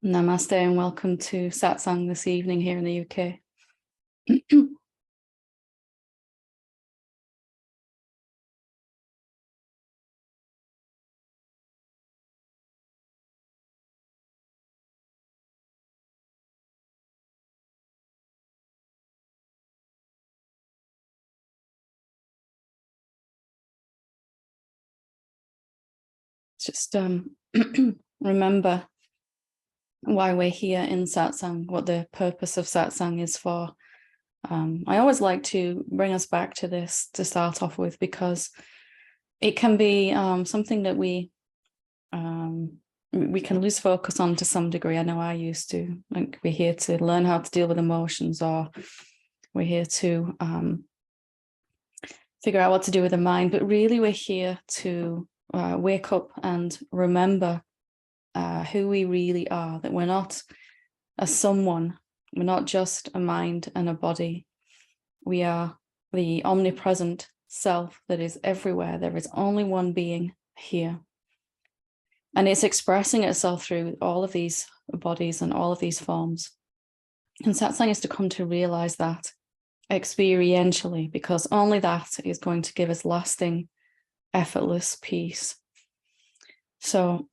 Namaste and welcome to Satsang this evening here in the UK. Just remember why we're here in Satsang, what the purpose of Satsang is for. I always like to bring us back to this to start off with, because it can be something that we can lose focus on to some degree. I know I used to. Like, we're here to learn how to deal with emotions, or we're here to figure out what to do with the mind, but really we're here to wake up and remember who we really are, that we're not a someone, we're not just a mind and a body. We are the omnipresent self that is everywhere. There is only one being here. And it's expressing itself through all of these bodies and all of these forms. And Satsang is to come to realize that experientially, because only that is going to give us lasting, effortless peace. So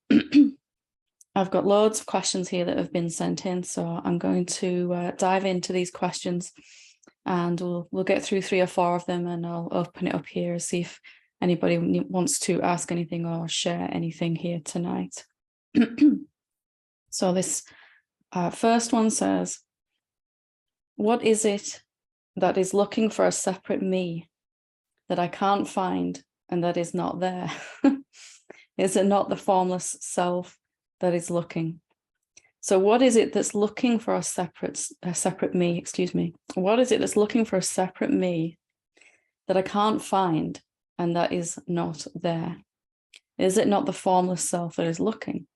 I've got loads of questions here that have been sent in, so I'm going to dive into these questions, and we'll get through 3 or 4 of them, and I'll open it up here and see if anybody wants to ask anything or share anything here tonight. So this first one says, what is it that is looking for a separate me that I can't find and that is not there? Is it not the formless self that is looking? So what is it that's looking for a separate me, excuse me? What is it that's looking for a separate me that I can't find and that is not there? Is it not the formless self that is looking?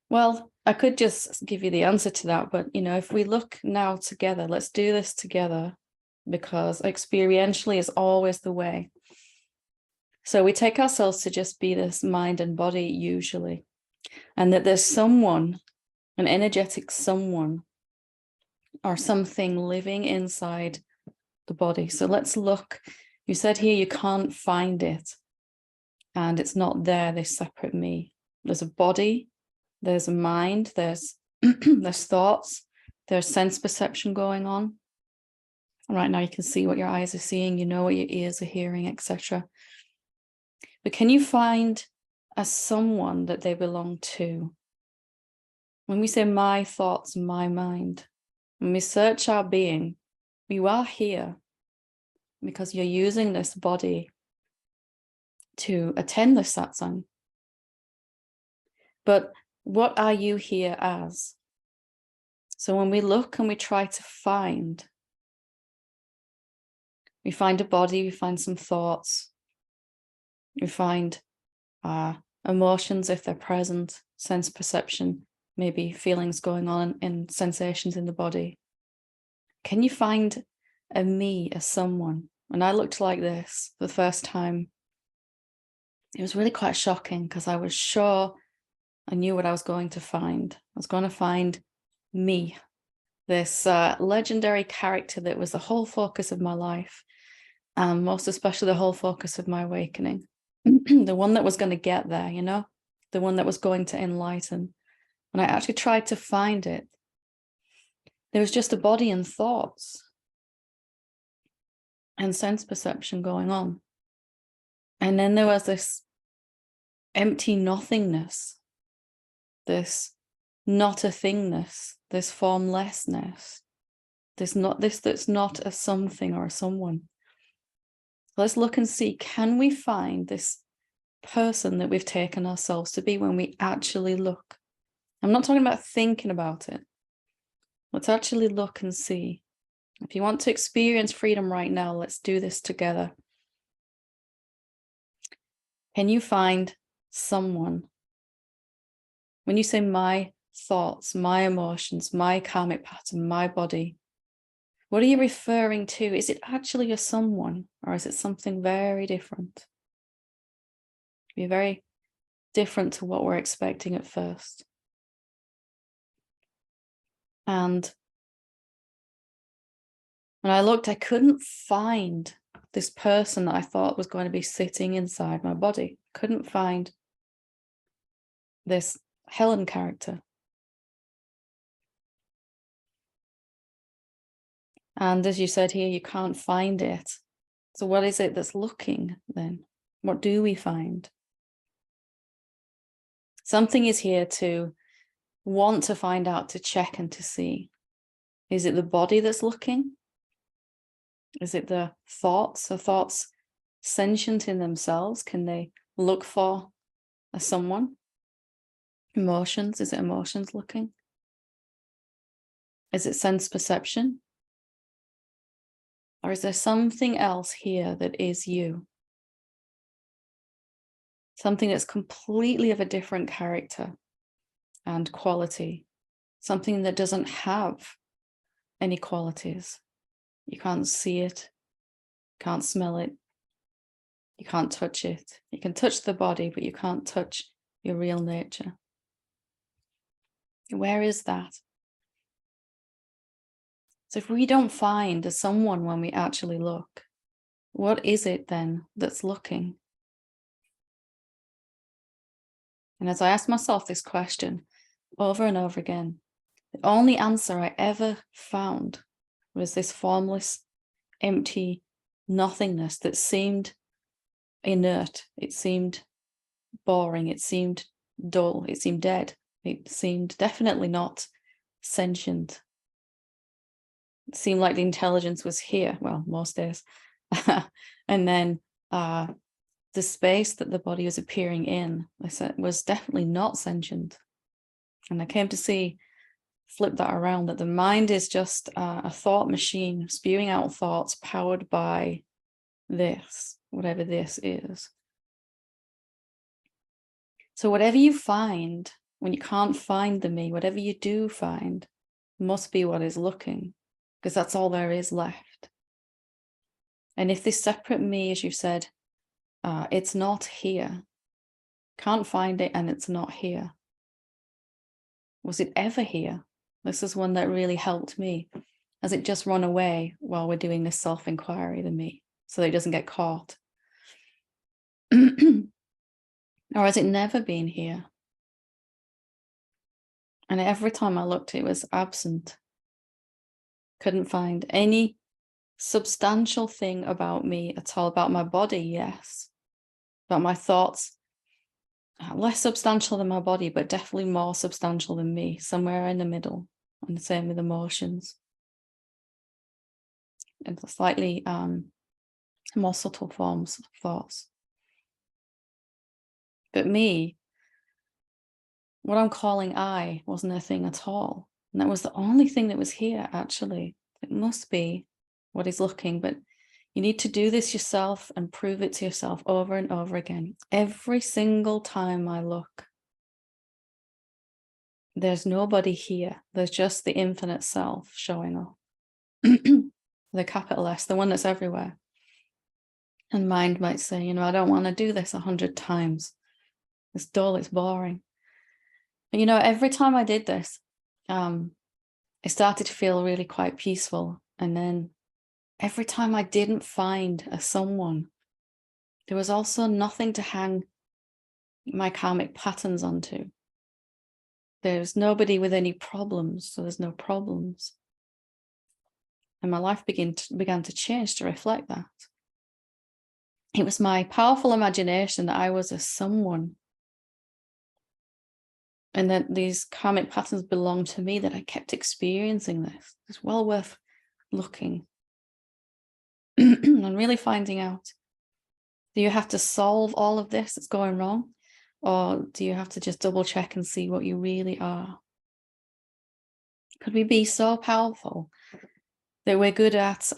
Well, I could just give you the answer to that, but if we look now together, let's do this together, because experientially is always the way. So we take ourselves to just be this mind and body usually, and that there's someone, an energetic someone or something living inside the body. So let's look. You said here you can't find it, and it's not there, this separate me. There's a body, there's a mind, there's there's thoughts, there's sense perception going on. And right now you can see what your eyes are seeing, you know what your ears are hearing, etc. But can you find a someone that they belong to? When we say my thoughts, my mind, when we search our being, you are here because you're using this body to attend the satsang. But what are you here as? So when we look and we try to find, we find a body, we find some thoughts, we find emotions if they're present, sense perception, maybe feelings going on in sensations in the body. Can you find a me, a someone? When I looked like this for the first time, it was really quite shocking, because I was sure I knew what I was going to find. I was going to find me, this legendary character that was the whole focus of my life, and most especially the whole focus of my awakening. The one that was going to get there, the one that was going to enlighten. When I actually tried to find it, there was just a body and thoughts and sense perception going on. And then there was this empty nothingness, this not a thingness, this formlessness, this that's not a something or a someone. Let's look and see, can we find this person that we've taken ourselves to be when we actually look? I'm not talking about thinking about it. Let's actually look and see. If you want to experience freedom right now, let's do this together. Can you find someone? When you say my thoughts, my emotions, my karmic pattern, my body, what are you referring to? Is it actually a someone, or is it something very different? Be very different to what we're expecting at first. And when I looked, I couldn't find this person that I thought was going to be sitting inside my body. Couldn't find this Helen character. And as you said here, you can't find it. So what is it that's looking then? What do we find? Something is here to want to find out, to check and to see. Is it the body that's looking? Is it the thoughts? Are thoughts sentient in themselves? Can they look for a someone? Emotions, is it emotions looking? Is it sense perception? Or is there something else here that is you? Something that's completely of a different character and quality. Something that doesn't have any qualities. You can't see it, can't smell it, you can't touch it. You can touch the body, but you can't touch your real nature. Where is that? So if we don't find a someone when we actually look, what is it then that's looking? And as I asked myself this question over and over again, the only answer I ever found was this formless, empty nothingness that seemed inert. It seemed boring. It seemed dull. It seemed dead. It seemed definitely not sentient. It seemed like the intelligence was here, well, most days. And then the space that the body was appearing in, I said, was definitely not sentient. And I came to see, flip that around, that the mind is just a thought machine spewing out thoughts powered by this, whatever this is. So whatever you find when you can't find the me, whatever you do find must be what is looking, because that's all there is left. And if this separate me, as you said, it's not here, can't find it and it's not here. Was it ever here? This is one that really helped me. Has it just run away while we're doing this self-inquiry, the me, so that it doesn't get caught? Or has it never been here? And every time I looked, it was absent. Couldn't find any substantial thing about me at all. About my body, yes. About my thoughts, less substantial than my body, but definitely more substantial than me, somewhere in the middle. And the same with emotions. And slightly more subtle forms of thoughts. But me, what I'm calling I, wasn't a thing at all. And that was the only thing that was here, actually. It must be what is looking, but you need to do this yourself and prove it to yourself over and over again. Every single time I look, there's nobody here. There's just the infinite self showing up. The capital S, the one that's everywhere. And mind might say, I don't want to do this 100 times. It's dull, it's boring. But every time I did this, it started to feel really quite peaceful. And then every time I didn't find a someone, there was also nothing to hang my karmic patterns onto. There's nobody with any problems, so there's no problems. And my life began to change to reflect that. It was my powerful imagination that I was a someone, and that these karmic patterns belong to me, that I kept experiencing this. It's well worth looking and really finding out. Do you have to solve all of this that's going wrong? Or do you have to just double check and see what you really are? Could we be so powerful that we're good at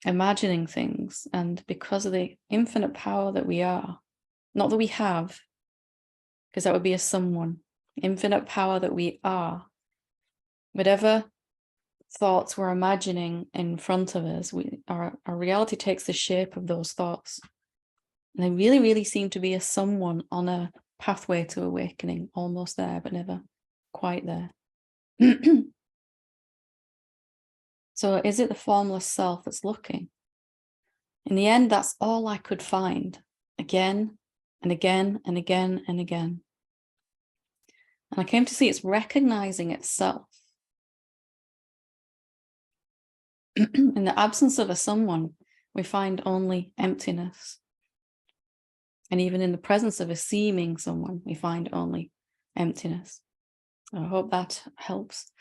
imagining things, and because of the infinite power that we are, not that we have, because that would be a someone, infinite power that we are, whatever thoughts we're imagining in front of us, our reality takes the shape of those thoughts. And they really, really seem to be a someone on a pathway to awakening, almost there, but never quite there. So is it the formless self that's looking? In the end, that's all I could find, again and again and again and again. And I came to see it's recognizing itself. In the absence of a someone, we find only emptiness. And even in the presence of a seeming someone, we find only emptiness. I hope that helps.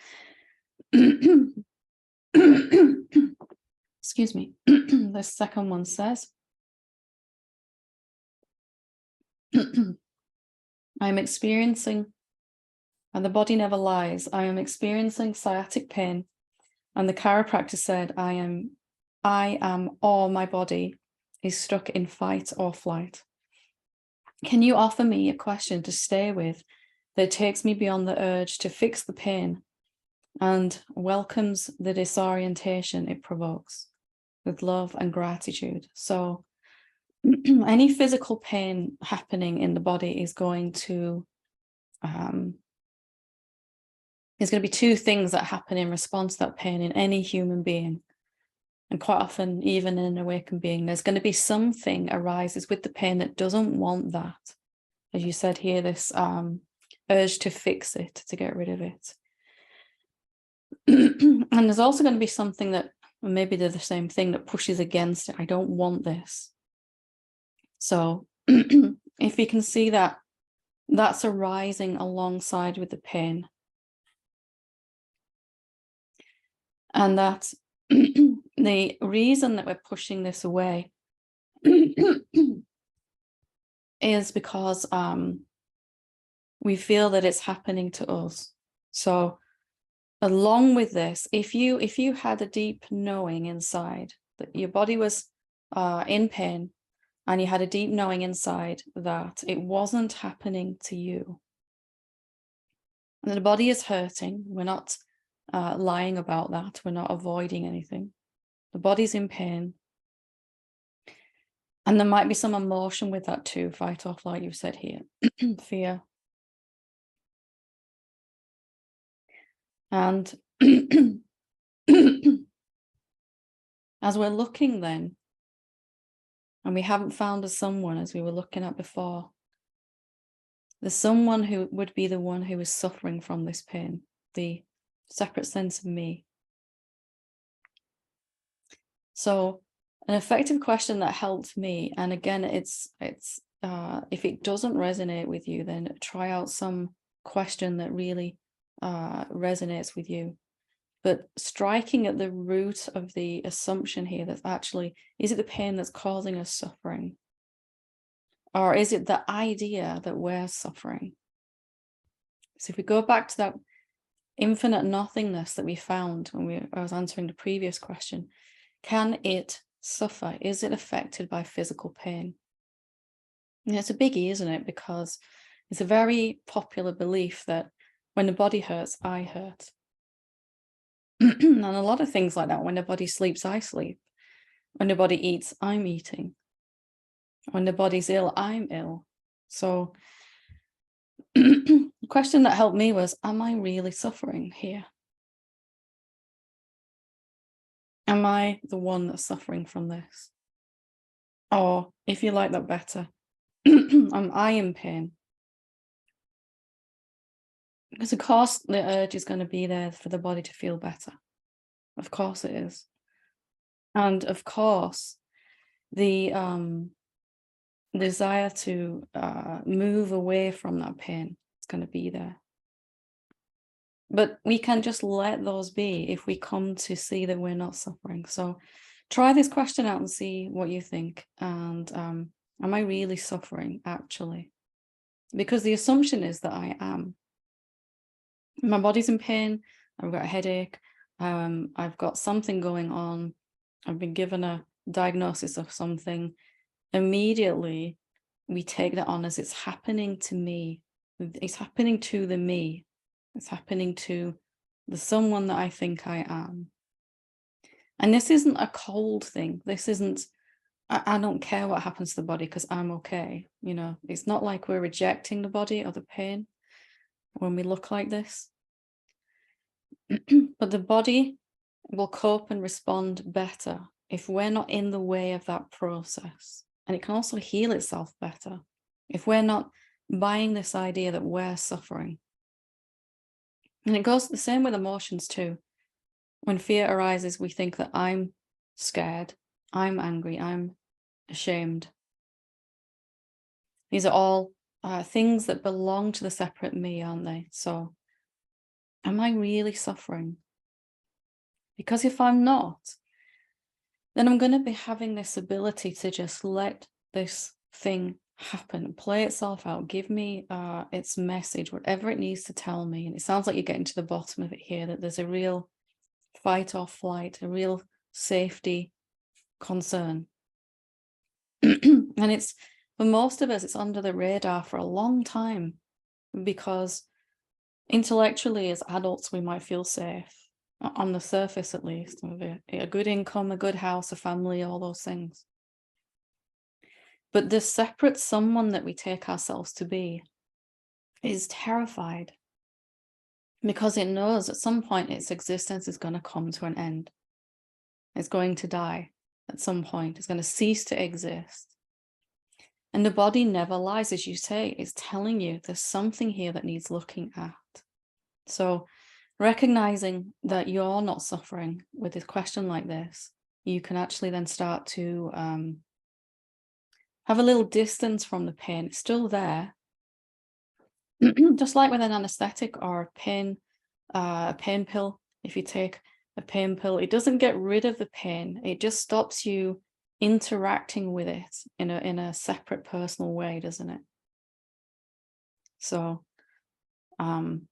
Excuse me. The second one says, I'm experiencing, and the body never lies, I am experiencing sciatic pain. And the chiropractor said, I am, or my body is stuck in fight or flight. Can you offer me a question to stay with that takes me beyond the urge to fix the pain and welcomes the disorientation it provokes with love and gratitude? So any physical pain happening in the body is going to there's going to be two things that happen in response to that pain in any human being. And quite often, even in an awakened being, there's going to be something arises with the pain that doesn't want that. As you said here, this urge to fix it, to get rid of it. And there's also going to be something that, maybe they're the same thing, that pushes against it. I don't want this. So if you can see that, that's arising alongside with the pain. And that the reason that we're pushing this away is because we feel that it's happening to us. So along with this, if you had a deep knowing inside that your body was in pain, and you had a deep knowing inside that it wasn't happening to you, and the body is hurting, we're not lying about that, we're not avoiding anything. The body's in pain. And there might be some emotion with that too, fight or flight, you said here, fear. And as we're looking then, and we haven't found a someone as we were looking at before, there's someone who would be the one who is suffering from this pain, the separate sense of me. So an effective question that helped me, and again, it's if it doesn't resonate with you, then try out some question that really resonates with you. But striking at the root of the assumption here, that's actually, is it the pain that's causing us suffering? Or is it the idea that we're suffering? So if we go back to that infinite nothingness that we found when I was answering the previous question, can it suffer? Is it affected by physical pain? And it's a biggie, isn't it? Because it's a very popular belief that when the body hurts, I hurt. And a lot of things like that. When the body sleeps, I sleep. When the body eats, I'm eating. When the body's ill, I'm ill. So the question that helped me was, am I really suffering here? Am I the one that's suffering from this? Or, if you like that better, am I in pain? Because of course the urge is going to be there for the body to feel better. Of course it is. And of course, the desire to move away from that pain is going to be there. But we can just let those be if we come to see that we're not suffering. So try this question out and see what you think. And am I really suffering, actually? Because the assumption is that I am. My body's in pain, I've got a headache, I've got something going on, I've been given a diagnosis of something. Immediately, we take that on as it's happening to me. It's happening to the me. It's happening to the someone that I think I am. And this isn't a cold thing. This isn't, I don't care what happens to the body because I'm okay. You know, it's not like we're rejecting the body or the pain when we look like this. But the body will cope and respond better if we're not in the way of that process. And it can also heal itself better if we're not buying this idea that we're suffering. And it goes the same with emotions too. When fear arises, we think that I'm scared, I'm angry, I'm ashamed. These are all things that belong to the separate me, aren't they? So am I really suffering? Because if I'm not, then I'm going to be having this ability to just let this thing happen, play itself out, give me its message, whatever it needs to tell me. And it sounds like you're getting to the bottom of it here, that there's a real fight or flight, a real safety concern. And it's, for most of us, it's under the radar for a long time, because intellectually as adults, we might feel safe, on the surface at least, with a good income, a good house, a family, all those things. But this separate someone that we take ourselves to be is terrified, because it knows at some point its existence is going to come to an end. It's going to die at some point. It's going to cease to exist. And the body never lies, as you say. It's telling you there's something here that needs looking at. So recognizing that you're not suffering with a question like this, you can actually then start to have a little distance from the pain. It's still there. Just like with an anesthetic or a pain pill. If you take a pain pill, it doesn't get rid of the pain. It just stops you interacting with it in a separate personal way, doesn't it? So kind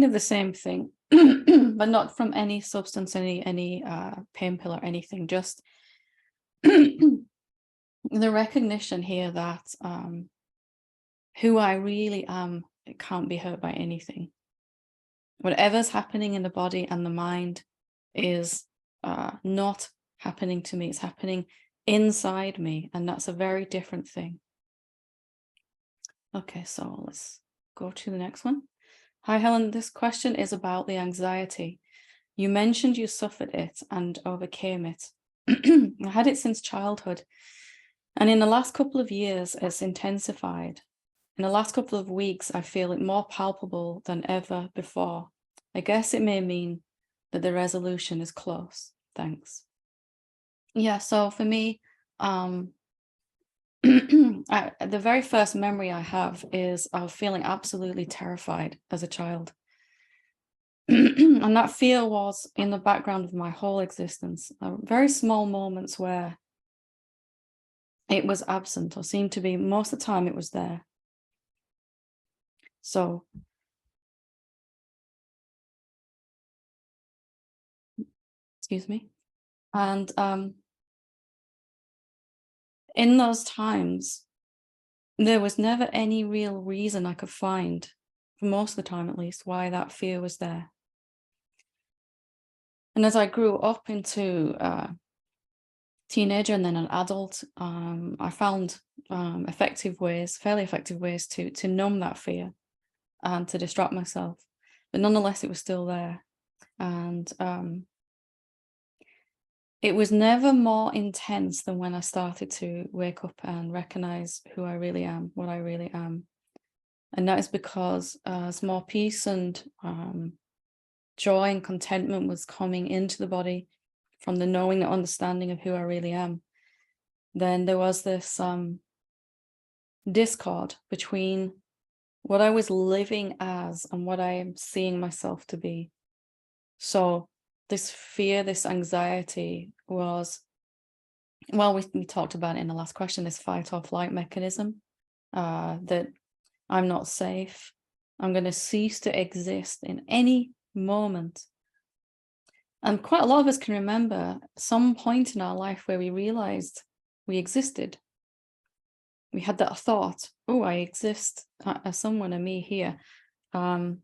of the same thing, but not from any substance, any pain pill or anything, just the recognition here that who I really am, it can't be hurt by anything. Whatever's happening in the body and the mind is not happening to me. It's happening inside me, and that's a very different thing. Okay, so let's go to the next one. Hi, Helen. This question is about the anxiety. You mentioned you suffered it and overcame it. I had it since childhood, and in the last couple of years, it's intensified. In the last couple of weeks, I feel it more palpable than ever before. I guess it may mean that the resolution is close. Thanks. Yeah, so for me, the very first memory I have is of feeling absolutely terrified as a child. And that fear was in the background of my whole existence. Very small moments where it was absent, or seemed to be. Most of the time it was there. So excuse me. And in those times, there was never any real reason I could find, for most of the time at least, why that fear was there. And as I grew up into teenager and then an adult, I found fairly effective ways to numb that fear and to distract myself. But nonetheless, it was still there. And it was never more intense than when I started to wake up and recognize who I really am, what I really am. And that is because as more peace and joy and contentment was coming into the body from the knowing and understanding of who I really am, then there was this discord between what I was living as and what I am seeing myself to be. So this fear, this anxiety was, well, we talked about it in the last question, this fight or flight mechanism, that I'm not safe. I'm going to cease to exist in any moment. And quite a lot of us can remember some point in our life where we realized we existed. We had that thought, oh, I exist as someone, a me here. I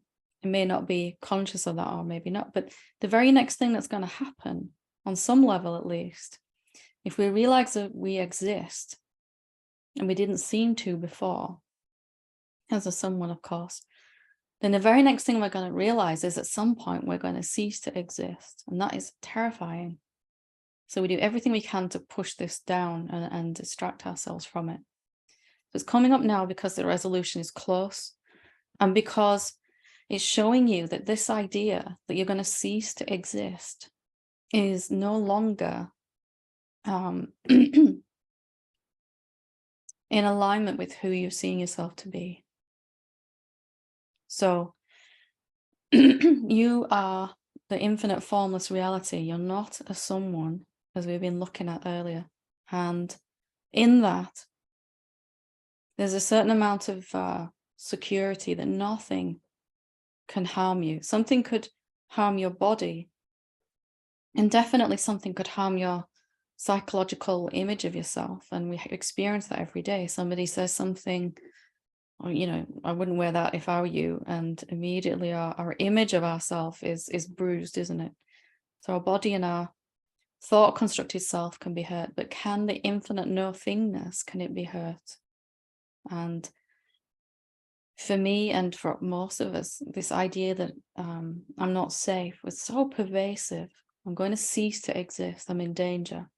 may not be conscious of that, or maybe not, but the very next thing that's going to happen, on some level at least, if we realize that we exist, and we didn't seem to before, as a someone, of course, then the very next thing we're going to realize is at some point we're going to cease to exist. And that is terrifying. So we do everything we can to push this down and distract ourselves from it. So it's coming up now because the resolution is close, and because it's showing you that this idea that you're going to cease to exist is no longer in alignment with who you're seeing yourself to be. So you are the infinite formless reality. You're not a someone, as we've been looking at earlier. And in that, there's a certain amount of security that nothing can harm you. Something could harm your body, and definitely something could harm your psychological image of yourself. And we experience that every day. Somebody says something, or, you know, I wouldn't wear that if I were you. And immediately our image of ourselves is bruised, isn't it? So our body and our thought constructed self can be hurt, but can the infinite no-thingness, can it be hurt? And for me, and for most of us, this idea that I'm not safe was so pervasive. I'm going to cease to exist. I'm in danger.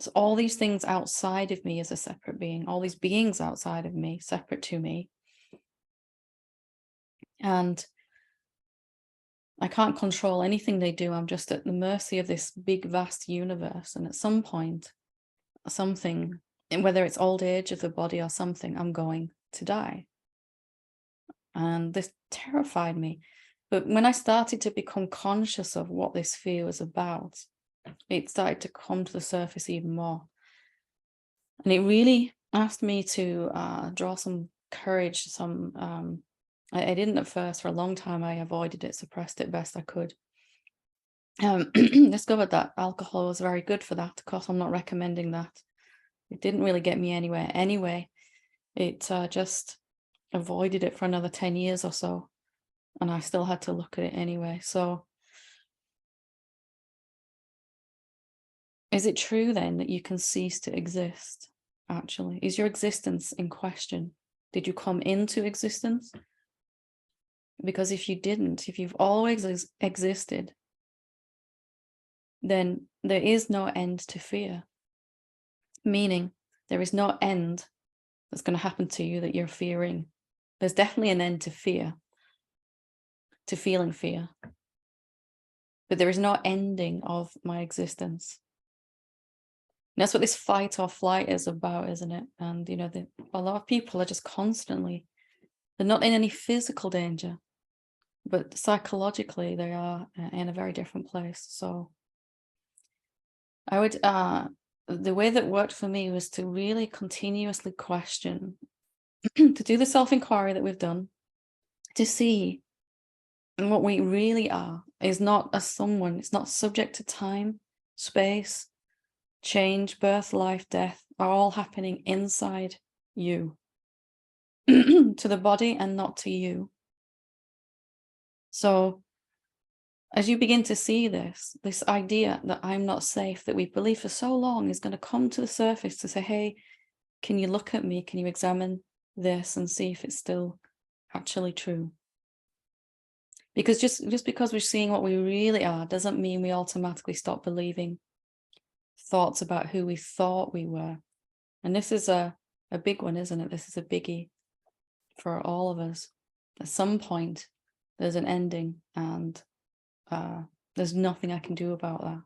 So all these things outside of me as a separate being, all these beings outside of me, separate to me. And I can't control anything they do. I'm just at the mercy of this big, vast universe. And at some point, something, whether it's old age of the body or something, I'm going to die. And this terrified me. But when I started to become conscious of what this fear was about, it started to come to the surface even more. And it really asked me to draw some courage, I didn't at first. For a long time, I avoided it, suppressed it best I could. Discovered that alcohol was very good for that. Of course, I'm not recommending that. It didn't really get me anywhere anyway. It just avoided it for another 10 years or so. And I still had to look at it anyway. So is it true then that you can cease to exist, actually? Is your existence in question? Did you come into existence? Because if you didn't, if you've always existed, then there is no end to fear. Meaning there is no end that's going to happen to you that you're fearing. There's definitely an end to fear, to feeling fear. But there is no ending of my existence. And that's what this fight or flight is about, isn't it? And, you know, a lot of people are just constantly, they're not in any physical danger, but psychologically they are in a very different place. So I would, the way that worked for me was to really continuously question, to do the self-inquiry that we've done, to see what we really are is not a someone. It's not subject to time, space, change, birth, life, death are all happening inside you, to the body and not to you. So as you begin to see this idea that I'm not safe, that we believe for so long, is going to come to the surface to say, hey, can you look at me? Can you examine this and see if it's still actually true? Because just because we're seeing what we really are doesn't mean we automatically stop believing thoughts about who we thought we were. And this is a big one, isn't it? This is a biggie for all of us. At some point, there's an ending, and there's nothing I can do about that.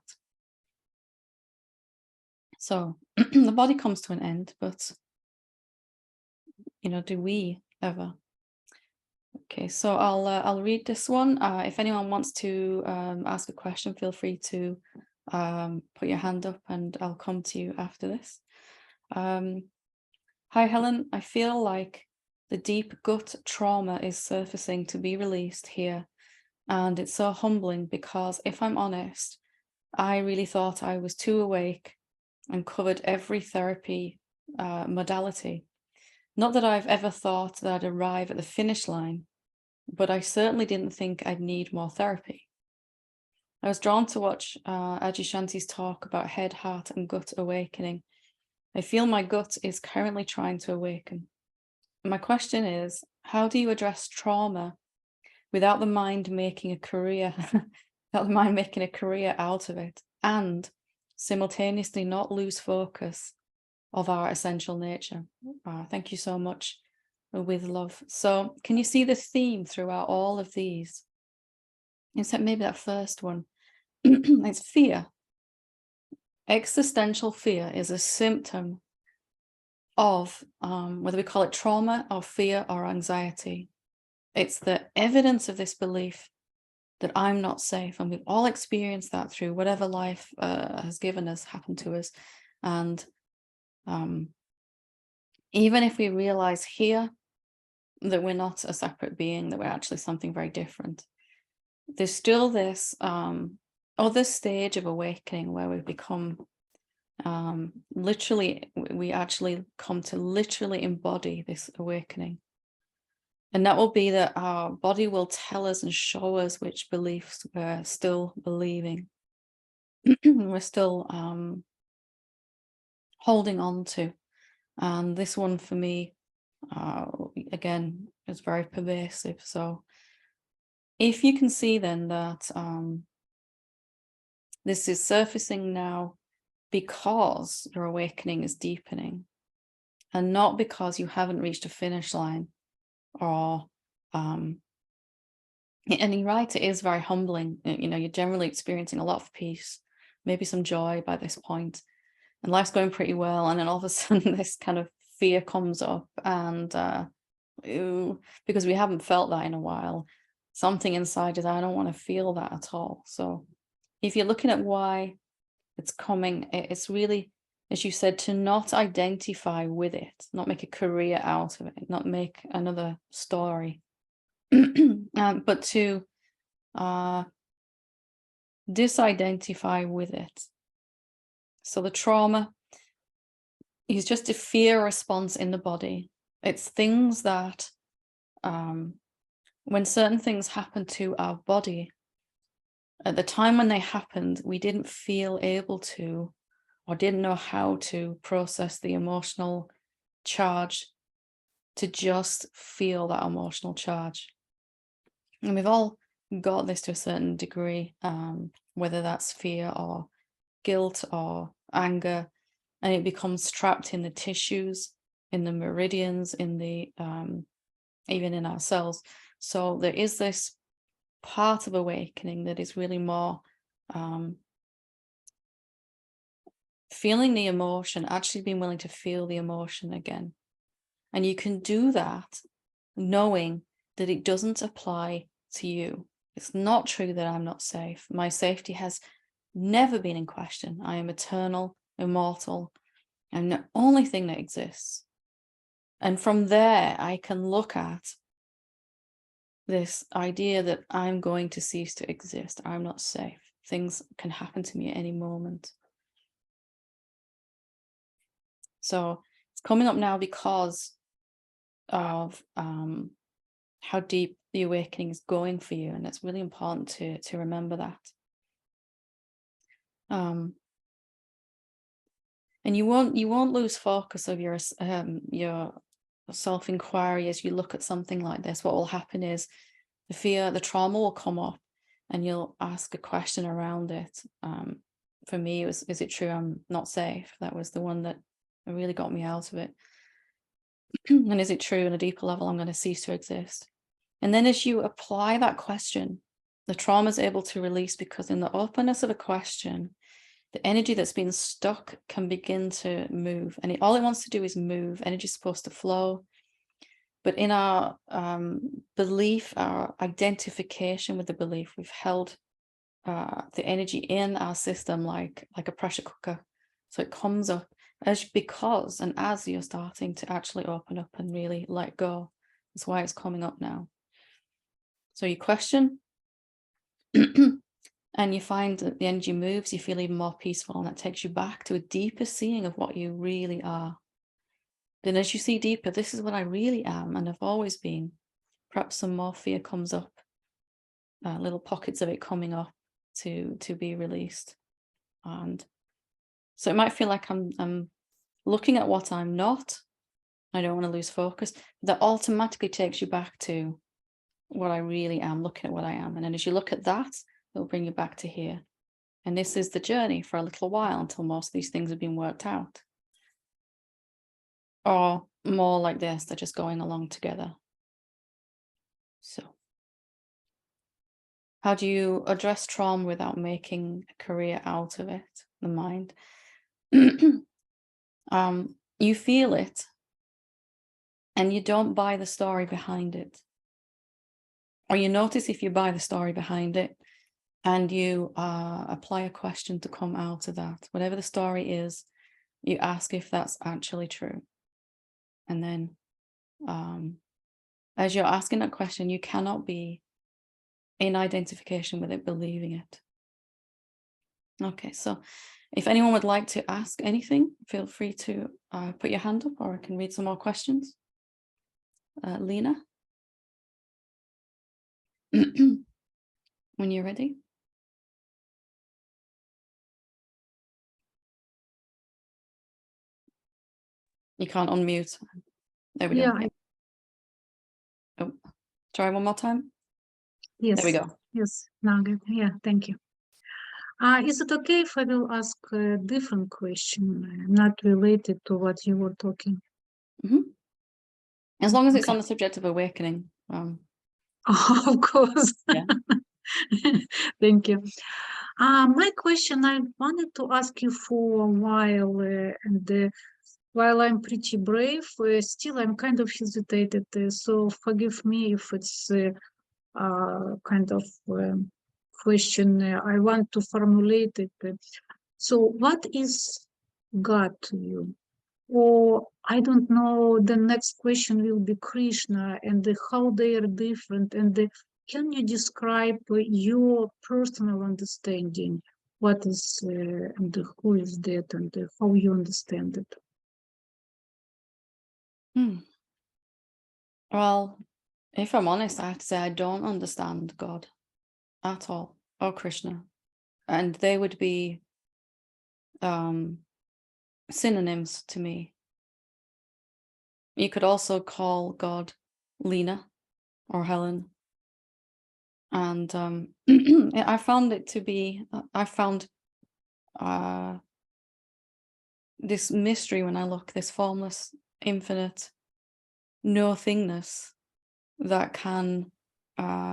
So the body comes to an end, but, you know, do we ever? Okay, so I'll read this one. If anyone wants to ask a question, feel free to put your hand up and I'll come to you after this. Hi, Helen. I feel like the deep gut trauma is surfacing to be released here. And it's so humbling because, if I'm honest, I really thought I was too awake and covered every therapy modality. Not that I've ever thought that I'd arrive at the finish line, but I certainly didn't think I'd need more therapy. I was drawn to watch Adyashanti's talk about head, heart, and gut awakening. I feel my gut is currently trying to awaken. My question is, how do you address trauma without the mind making a career, without the mind making a career out of it, and simultaneously not lose focus of our essential nature. Thank you so much. With love. So can you see the theme throughout all of these? Except maybe that first one. It's fear. Existential fear is a symptom of whether we call it trauma or fear or anxiety. It's the evidence of this belief that I'm not safe, and we've all experienced that through whatever life has given us, happened to us. And even if we realize here that we're not a separate being, that we're actually something very different, there's still this other stage of awakening where we become literally, we actually come to literally embody this awakening. And that will be that our body will tell us and show us which beliefs we're still believing. We're still holding on to. And this one for me, again, is very pervasive. So if you can see then that this is surfacing now because your awakening is deepening, and not because you haven't reached a finish line, or and you're right, it is very humbling. You're generally experiencing a lot of peace, maybe some joy by this point, and life's going pretty well, and then all of a sudden this kind of fear comes up, and because we haven't felt that in a while, something inside is, I don't want to feel that at all. So if you're looking at why it's coming, it's really, as you said, to not identify with it, not make a career out of it, not make another story, but to disidentify with it. So the trauma is just a fear response in the body. It's things that when certain things happen to our body, at the time when they happened, we didn't feel able to, or didn't know how to process the emotional charge, to just feel that emotional charge. And we've all got this to a certain degree, whether that's fear or guilt or anger, and it becomes trapped in the tissues, in the meridians, in the even in our cells. So there is this part of awakening that is really more feeling the emotion, actually being willing to feel the emotion again. And you can do that knowing that it doesn't apply to you. It's not true that I'm not safe. My safety has never been in question. I am eternal, immortal, and the only thing that exists. And from there, I can look at this idea that I'm going to cease to exist. I'm not safe. Things can happen to me at any moment. So it's coming up now because of how deep the awakening is going for you, and it's really important to remember that. And you won't lose focus of your self-inquiry as you look at something like this. What will happen is the fear, the trauma will come up, and you'll ask a question around it. For me, it was, is it true I'm not safe? That was the one that really got me out of it. And is it true on a deeper level I'm going to cease to exist? And then as you apply that question, the trauma is able to release, because in the openness of a question, the energy that's been stuck can begin to move. And all it wants to do is move. Energy is supposed to flow. But in our belief, our identification with the belief, we've held the energy in our system like a pressure cooker. So it comes up as you're starting to actually open up and really let go. That's why it's coming up now. So you question and you find that the energy moves, you feel even more peaceful, and that takes you back to a deeper seeing of what you really are. Then as you see deeper, this is what I really am and have always been. Perhaps some more fear comes up, little pockets of it coming up to be released. And so it might feel like I'm looking at what I'm not. I don't want to lose focus. That automatically takes you back to what I really am, looking at what I am. And then as you look at that, it'll bring you back to here. And this is the journey for a little while until most of these things have been worked out. Or more like this, they're just going along together. So how do you address trauma without making a career out of it? The mind. You feel it and you don't buy the story behind it. Or you notice if you buy the story behind it and you apply a question to come out of that. Whatever the story is, you ask if that's actually true. And then as you're asking that question, you cannot be in identification with it, believing it. Okay, so if anyone would like to ask anything, feel free to put your hand up, or I can read some more questions. Lena, when you're ready. You can't unmute. There we go. Oh, try one more time. Yes. There we go. Yes. Now good. Yeah. Thank you. Is it okay if I will ask a different question, not related to what you were talking? As long as it's on the subject of awakening. Of course. Yeah. Thank you. My question, I wanted to ask you for a while, and while I'm pretty brave, still I'm kind of hesitated. So forgive me if it's kind of question I want to formulate it. So what is God to you? Or I don't know, the next question will be Krishna and how they are different. And can you describe your personal understanding? What is and who is that and how you understand it? Well, if I'm honest, I have to say I don't understand God at all, or Krishna. And they would be synonyms to me. You could also call God Lena or Helen. And I found it to be, I found this mystery when I look, this formless, infinite, no thingness that can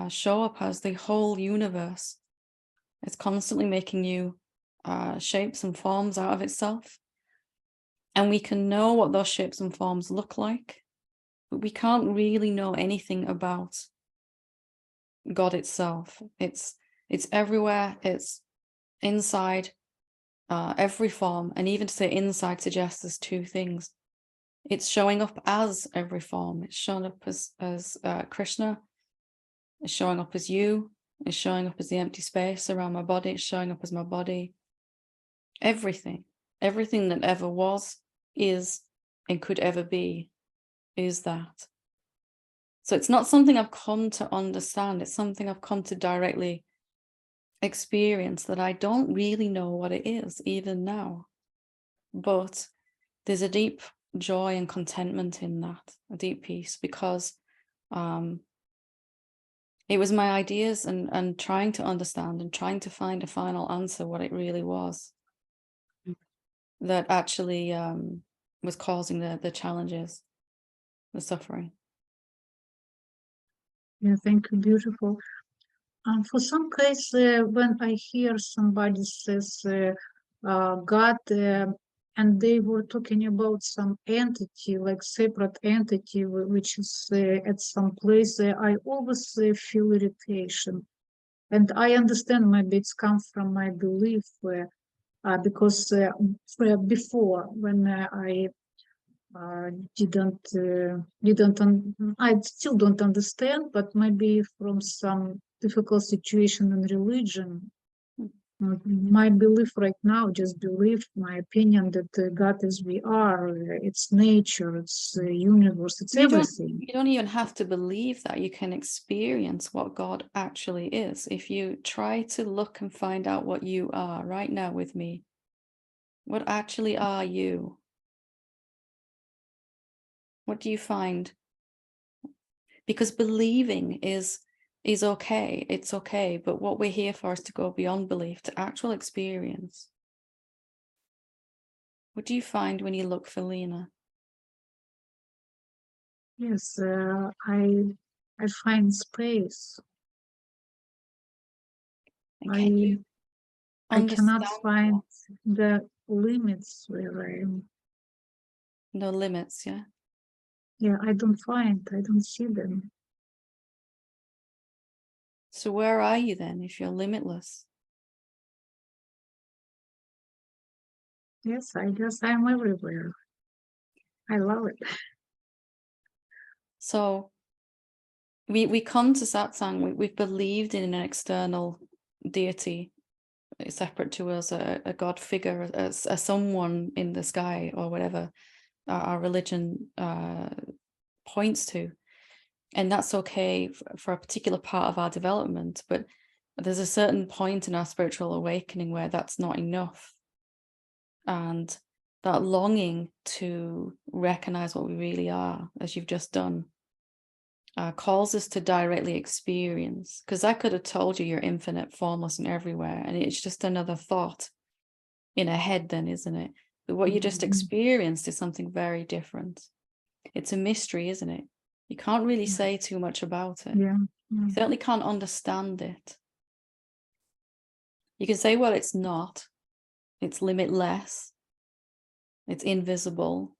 show up as the whole universe. It's constantly making you shapes and forms out of itself. And we can know what those shapes and forms look like, but we can't really know anything about God itself. It's everywhere. It's inside every form. And even to say inside suggests there's two things. It's showing up as every form. It's showing up as Krishna. It's showing up as you. It's showing up as the empty space around my body. It's showing up as my body. Everything that ever was, is, and could ever be is that. So it's not something I've come to understand. It's something I've come to directly experience, that I don't really know what it is even now. But there's a deep joy and contentment in that, a deep peace, because it was my ideas and trying to understand and trying to find a final answer what it really was that actually was causing the challenges, the suffering. Yeah, thank you. Beautiful. For some case, when I hear somebody says God, and they were talking about some entity, like separate entity, which is at some place, I always feel irritation. And I understand maybe it's come from my belief, because before, when I I still don't understand, but maybe from some difficult situation in religion, my belief right now, just belief, my opinion that God is we are, it's nature, it's universe, it's everything. You don't even have to believe that. You can experience what God actually is. If you try to look and find out what you are right now with me, what actually are you? What do you find? Because believing is is okay. It's okay. But what we're here for is to go beyond belief to actual experience. What do you find when you look for Lena? Yes, I find space. And can you I cannot understand find the limits where I am. no limits? Yeah. Yeah, I don't see them. So where are you then if you're limitless? Yes, I guess I'm everywhere. I love it. So we come to satsang, we've believed in an external deity separate to us, a god figure, a someone in the sky or whatever our religion points to. And that's okay for a particular part of our development, but there's a certain point in our spiritual awakening where that's not enough. And that longing to recognize what we really are, as you've just done, calls us to directly experience. Because I could have told you you're infinite, formless, and everywhere, and it's just another thought in a head then, isn't it? But what you just experienced is something very different. It's a mystery, isn't it? You can't really say too much about it. Yeah. You certainly can't understand it. You can say, well, it's not. It's limitless. It's invisible.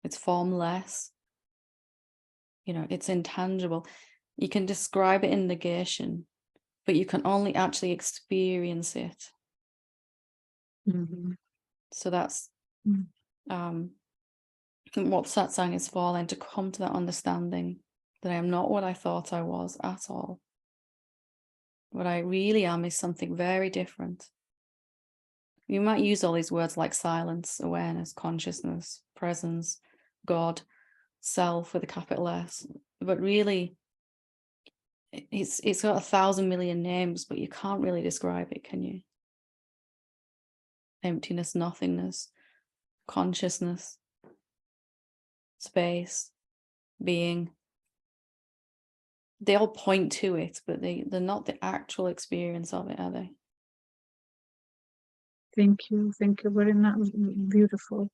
It's formless. You know, it's intangible. You can describe it in negation, but you can only actually experience it. Mm-hmm. So that's what satsang is for, then, to come to that understanding that I am not what I thought I was at all. What I really am is something very different. You might use all these words like silence, awareness, consciousness, presence, God, self with a capital S, but really it's got 1,000 million names, but you can't really describe it, can you? Emptiness, nothingness, consciousness, space, being. They all point to it, but they're not the actual experience of it, are they? Thank you very much. Beautiful.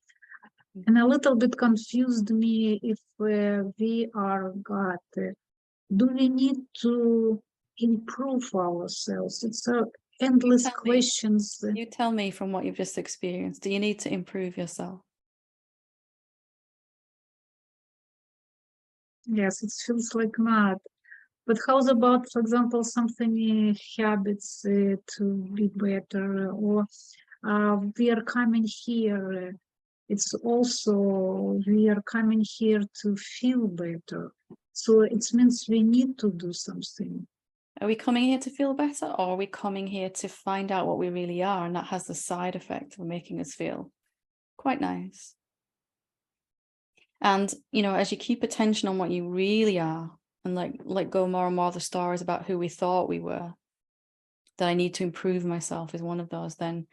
And a little bit confused me if we are God. Do we need to improve ourselves? It's endless questions. You tell me from what you've just experienced. Do you need to improve yourself? Yes, it feels like not. But how about, for example, something habits to be better, or we are coming here. It's also we are coming here to feel better. So it means we need to do something. Are we coming here to feel better, or are we coming here to find out what we really are? And that has the side effect of making us feel quite nice. And, you know, as you keep attention on what you really are, and let go more and more of the stories about who we thought we were, that I need to improve myself is one of those, then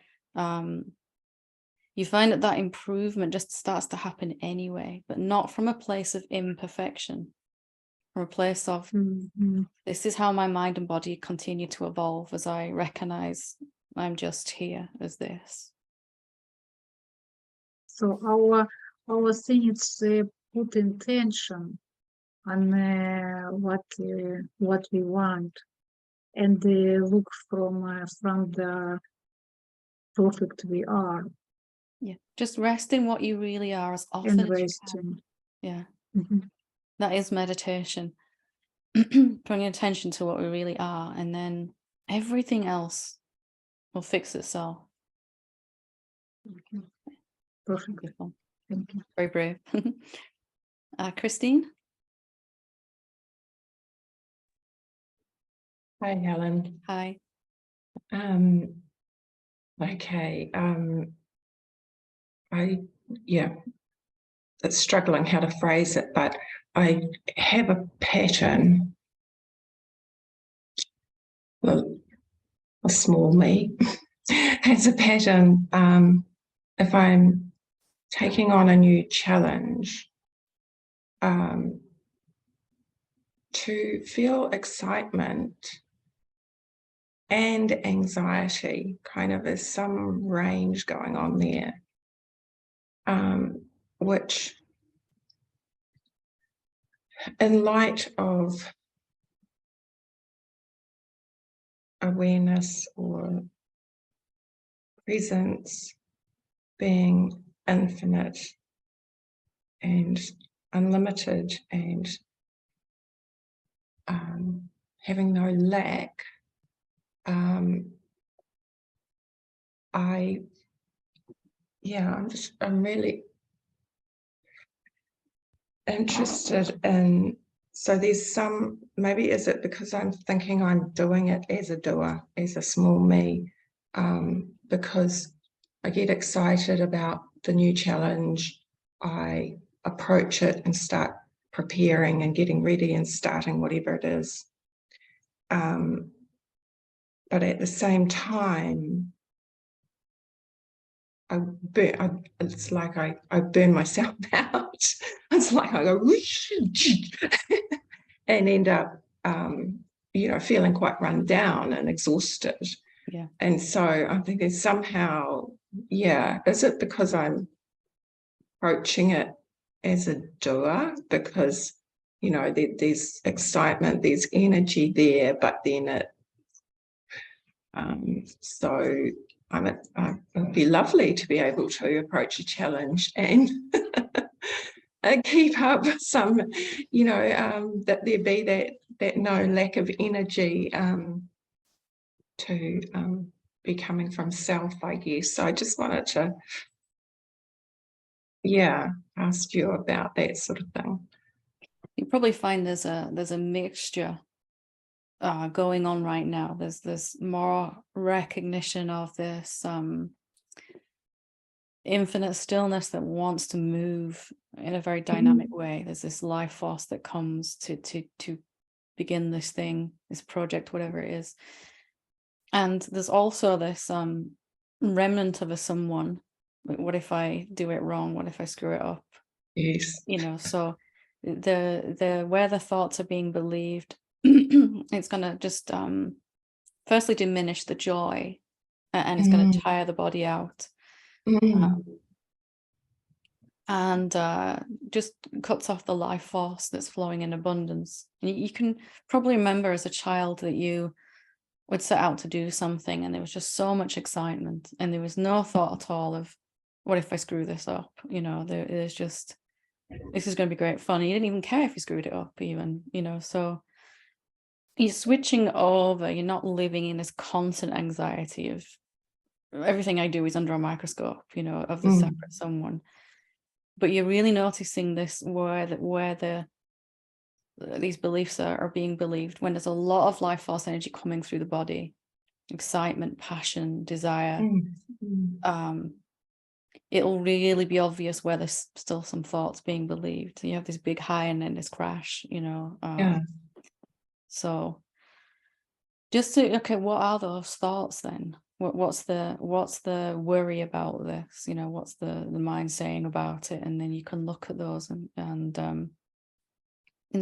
you find that improvement just starts to happen anyway, but not from a place of imperfection, from a place of this is how my mind and body continue to evolve as I recognize I'm just here as this. So our thing is put intention on what we want, and look from the perfect we are. Yeah, just rest in what you really are as often as you can. Yeah, that is meditation. Putting attention to what we really are, and then everything else will fix itself. Perfect. Beautiful. Thank you. Very brave. Christine? Hi, Helen. Hi. Okay. It's struggling how to phrase it, but I have a pattern. Well, a small me has a pattern. If I'm taking on a new challenge, to feel excitement and anxiety, kind of as some range going on there, which in light of awareness or presence being infinite and unlimited and having no lack, I'm really interested in, so there's some, maybe is it because I'm thinking I'm doing it as a doer, as a small me, because I get excited about the new challenge, I approach it and start preparing and getting ready and starting whatever it is. But at the same time, it's like I burn myself out. It's like I go and end up, feeling quite run down and exhausted. Yeah. And so I'm thinking somehow, is it because I'm approaching it as a doer? Because, there's excitement, there's energy there, but then so it'd be lovely to be able to approach a challenge and keep up with some, that there be that no lack of energy to be coming from self, I guess. So I just wanted to, ask you about that sort of thing. You probably find there's a mixture going on right now. There's more recognition of this infinite stillness that wants to move in a very dynamic way. There's this life force that comes to begin this thing, this project, whatever it is. And there's also this remnant of a someone. What if I do it wrong? What if I screw it up? Yes. So the where the thoughts are being believed, it's going to just firstly diminish the joy, and it's going to tire the body out, and just cuts off the life force that's flowing in abundance. And you can probably remember as a child that you would set out to do something and there was just so much excitement and there was no thought at all of what if I screw this up. There's just, this is going to be great fun. You didn't even care if you screwed it up even, so you're switching over. You're not living in this constant anxiety of everything I do is under a microscope, of the separate someone. But you're really noticing this where these beliefs are being believed, when there's a lot of life force energy coming through the body, excitement, passion, desire. It'll really be obvious where there's still some thoughts being believed. You have this big high and then this crash, So just to, okay, what are those thoughts then? What's the worry about this? What's the mind saying about it? And then you can look at those and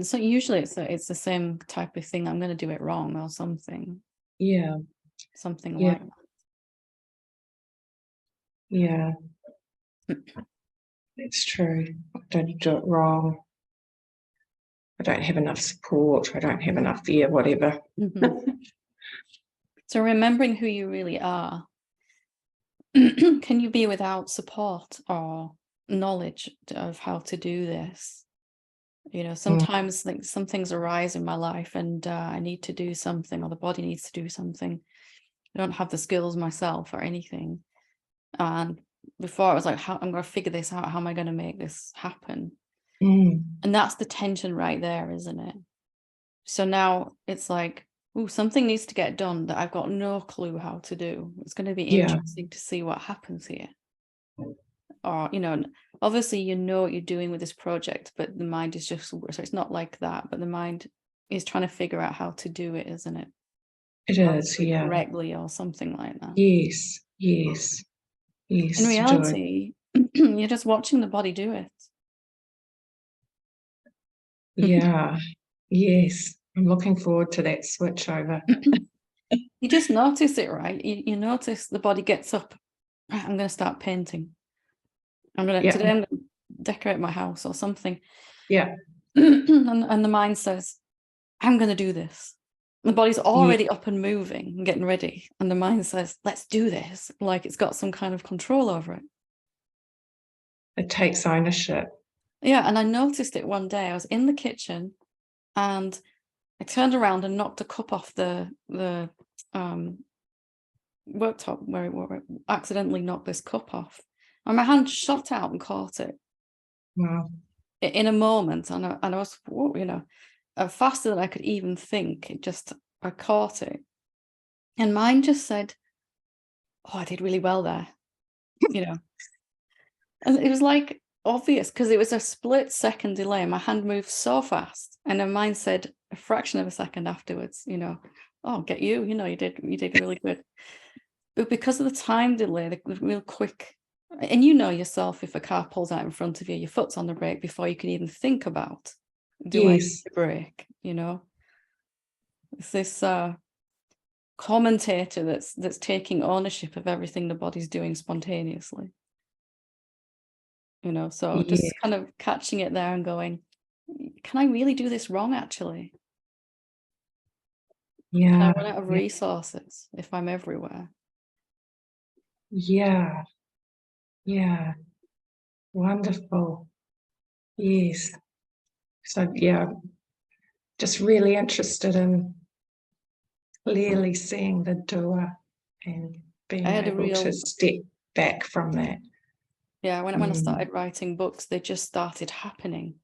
so usually it's the same type of thing. I'm going to do it wrong or something. Yeah. Something like that. Yeah. That's true. I don't do it wrong. I don't have enough support. I don't have enough fear, whatever. So remembering who you really are, can you be without support or knowledge of how to do this? Sometimes like some things arise in my life and I need to do something, or the body needs to do something. I don't have the skills myself or anything. And before I was like, how I'm going to figure this out. How am I going to make this happen? And that's the tension right there, isn't it? So now it's like, oh, something needs to get done that I've got no clue how to do. It's going to be interesting to see what happens here. Or, obviously, what you're doing with this project, but the mind is just, so it's not like that, but the mind is trying to figure out how to do it, isn't it? It is, yeah. Correctly or something like that. Yes. In reality, you're just watching the body do it. Yeah. Yes, I'm looking forward to that switch over. You just notice it, right? You notice the body gets up. Right, I'm going to start painting. Today I'm going to decorate my house or something. Yeah. and the mind says, I'm going to do this. The body's already up and moving and getting ready. And the mind says, let's do this. Like it's got some kind of control over it. It takes ownership. Yeah. And I noticed it one day. I was in the kitchen and I turned around and knocked a cup off the worktop where it accidentally knocked this cup off. And my hand shot out and caught it. Wow. In a moment. And I was, faster than I could even think. I caught it. And mine just said, oh, I did really well there. And it was like obvious because it was a split second delay. My hand moved so fast. And then mine said a fraction of a second afterwards, oh, get you, you did really good. But because of the time delay, the real quick, and yourself, if a car pulls out in front of you, your foot's on the brake before you can even think about, do I need to brake? It's this commentator that's taking ownership of everything the body's doing spontaneously. So just kind of catching it there and going, can I really do this wrong, actually? Can I run out of resources if I'm everywhere? Yeah. Wonderful. Yes. So just really interested in clearly seeing the doer and being able to step back from that. Yeah, when I started writing books, they just started happening.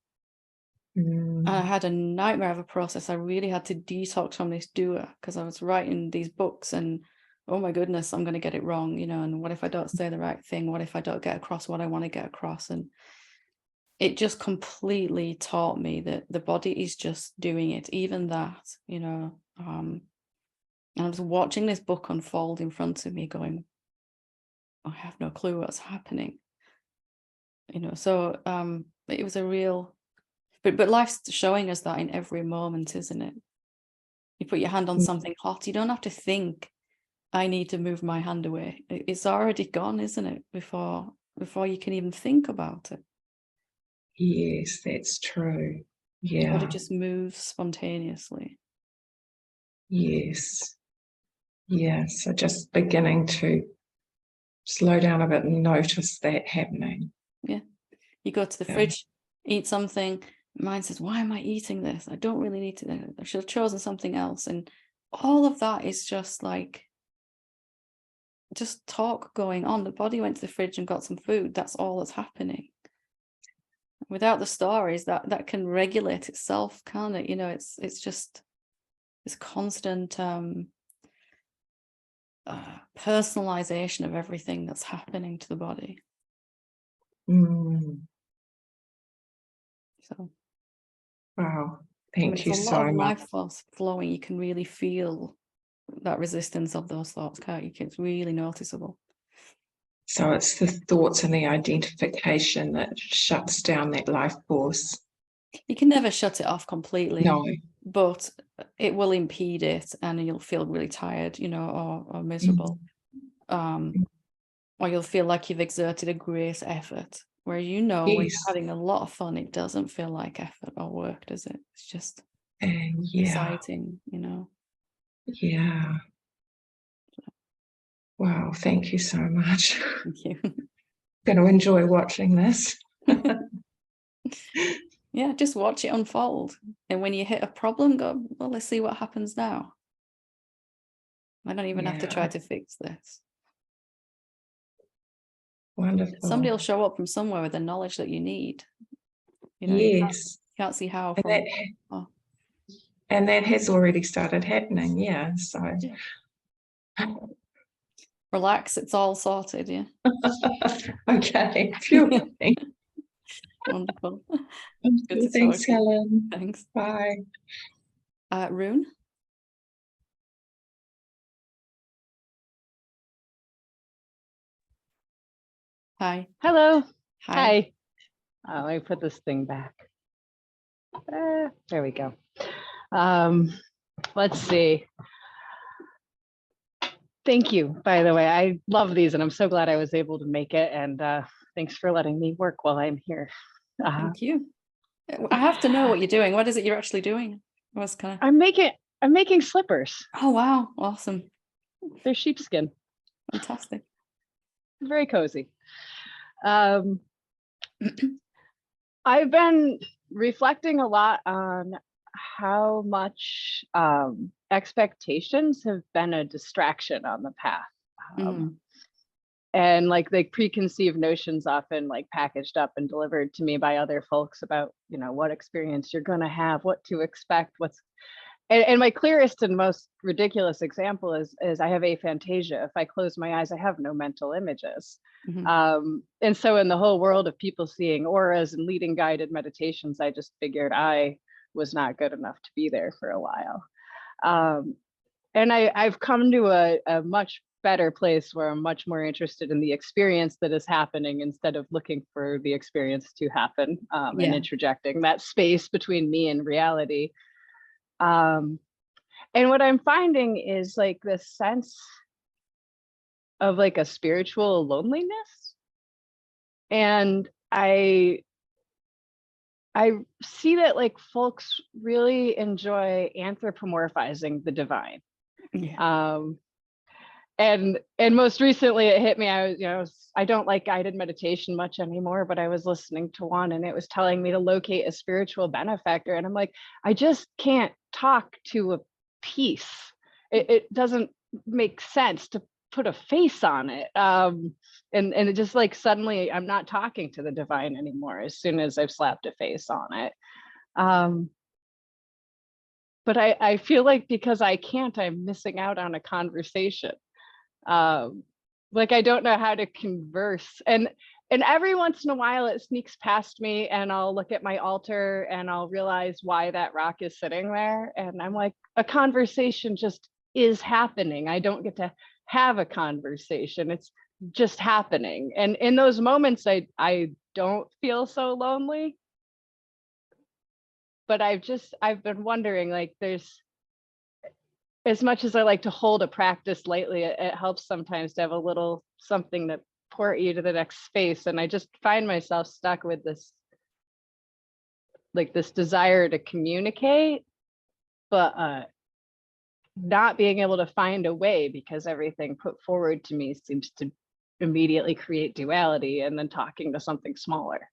And I had a nightmare of a process. I really had to detox from this doer because I was writing these books and, oh my goodness, I'm going to get it wrong, and what if I don't say the right thing? What if I don't get across what I want to get across? And it just completely taught me that the body is just doing it, even that, and I was watching this book unfold in front of me going, I have no clue what's happening. So it was a real, but life's showing us that in every moment, isn't it? You put your hand on something hot, you don't have to think, I need to move my hand away. It's already gone, isn't it? Before you can even think about it. Yes, that's true. The body just moves spontaneously. Yes. Yeah. So just beginning to slow down a bit and notice that happening. Yeah. You go to the fridge, eat something, mind says, why am I eating this? I don't really need to. I should have chosen something else. And all of that is just like, just talk going on. The body went to the fridge and got some food. That's all that's happening. Without the stories, that can regulate itself, can't it? It's just this constant personalization of everything that's happening to the body. So, wow, thank you so much. A lot of life force flowing. You can really feel that resistance of those thoughts, can't you? It's really noticeable. So it's the thoughts and the identification that shuts down that life force. You can never shut it off completely. No. But it will impede it and you'll feel really tired, or miserable. Or you'll feel like you've exerted a great effort. Where when you're having a lot of fun, it doesn't feel like effort or work, does it? It's just exciting, Yeah. Wow, thank you so much. Thank you. Going to enjoy watching this. Yeah, just watch it unfold. And when you hit a problem, go, well, let's see what happens now. I don't even have to try to fix this. Wonderful. Somebody will show up from somewhere with the knowledge that you need. You can't see how. And that has already started happening, So relax, it's all sorted, yeah. Okay, phew. Wonderful. Thanks, Helen. Thanks. Bye. Rune? Hi. Hello. Hi. Let me put this thing back. There we go. Let's see. Thank you, by the way. I love these, and I'm so glad I was able to make it. And thanks for letting me work while I'm here. Thank you. I have to know what you're doing. What is it you're actually doing? What's kind of... I'm making slippers. Oh, wow. Awesome. They're sheepskin. Fantastic. Very cozy. I've been reflecting a lot on how much expectations have been a distraction on the path. And like the preconceived notions often like packaged up and delivered to me by other folks about, you know, what experience you're going to have, what to expect, and my clearest and most ridiculous example is I have aphantasia. If I close my eyes, I have no mental images. And so in the whole world of people seeing auras and leading guided meditations, I just figured I was not good enough to be there for a while. And I've come to a much better place where I'm much more interested in the experience that is happening instead of looking for the experience to happen, and interjecting that space between me and reality. And what I'm finding is like this sense of like a spiritual loneliness. And I see that like folks really enjoy anthropomorphizing the divine. And most recently it hit me. I don't like guided meditation much anymore, but I was listening to one and it was telling me to locate a spiritual benefactor. And I'm like, I just can't talk to a piece. It doesn't make sense to put a face on it. And it just like suddenly I'm not talking to the divine anymore as soon as I've slapped a face on it. But I feel like because I can't, I'm missing out on a conversation. Like I don't know how to converse, and every once in a while it sneaks past me and I'll look at my altar and I'll realize why that rock is sitting there, and I'm like, a conversation just is happening. I don't get to have a conversation, it's just happening. And in those moments I don't feel so lonely, but I've been wondering, like, there's, as much as I like to hold a practice lightly, it helps sometimes to have a little something to port you to the next space. And I just find myself stuck with this, like this desire to communicate, but not being able to find a way because everything put forward to me seems to immediately create duality and then talking to something smaller.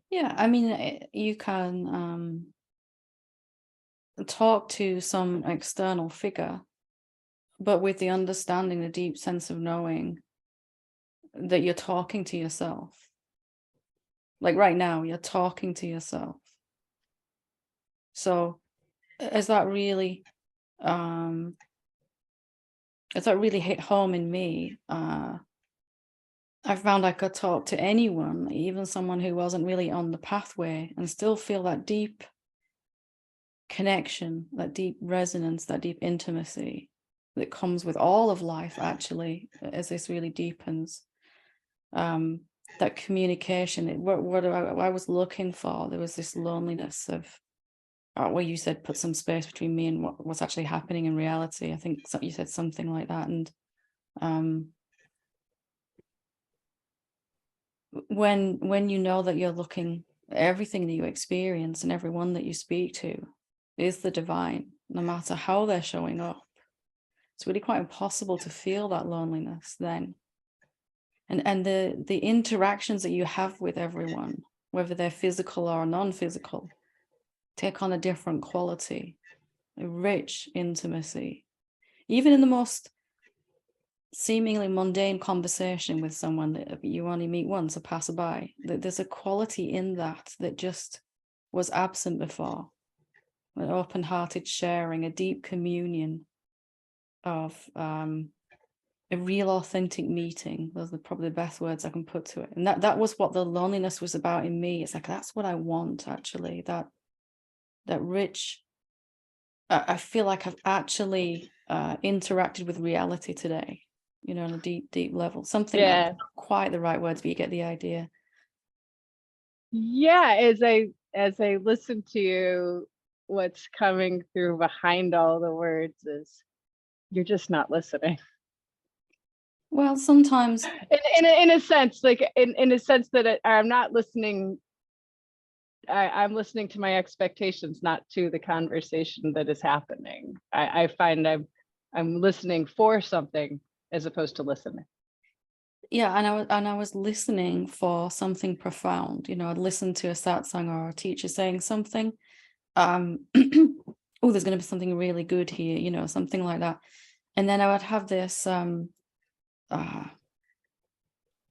Yeah, I mean, you can talk to some external figure, but with the understanding, the deep sense of knowing that you're talking to yourself. Like right now, you're talking to yourself. So has that really hit home in me? I found I could talk to anyone, even someone who wasn't really on the pathway, and still feel that deep connection, that deep resonance, that deep intimacy that comes with all of life, actually, as this really deepens. That communication, what I was looking for, there was this loneliness of, where you said, put some space between me and what's actually happening in reality. I think you said something like that. And when you know that you're looking, everything that you experience and everyone that you speak to is the divine, no matter how they're showing up, it's really quite impossible to feel that loneliness then. And the interactions that you have with everyone, whether they're physical or non-physical, take on a different quality, a rich intimacy. Even in the most seemingly mundane conversation with someone that you only meet once, a passerby, there's a quality in that just was absent before. An open-hearted sharing, a deep communion of a real authentic meeting. Those are probably the best words I can put to it. And that was what the loneliness was about in me. It's like, that's what I want, actually, that rich, I feel like I've actually interacted with reality today, on a deep level. Something that's not quite the right words, but you get the idea. Yeah, as I listen to you, what's coming through behind all the words is you're just not listening. Well, sometimes, In a sense, like in a sense that I'm not listening. I'm listening to my expectations, not to the conversation that is happening. I find I'm listening for something as opposed to listening. yeah, and I was listening for something profound. You know, I'd listen to a satsang or a teacher saying something. Oh, there's going to be something really good here, you know, something like that. And then I would have this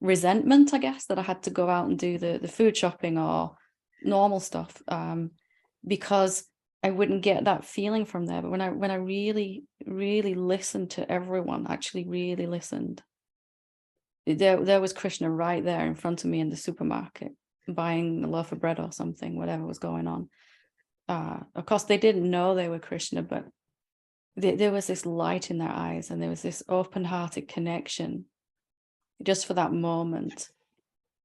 resentment, I guess, that I had to go out and do the food shopping or normal stuff, because I wouldn't get that feeling from there. But when I really, really listened to everyone, actually really listened, there was Krishna right there in front of me in the supermarket, buying a loaf of bread or something, whatever was going on. Of course, they didn't know they were Krishna, but there was this light in their eyes, and there was this open-hearted connection just for that moment.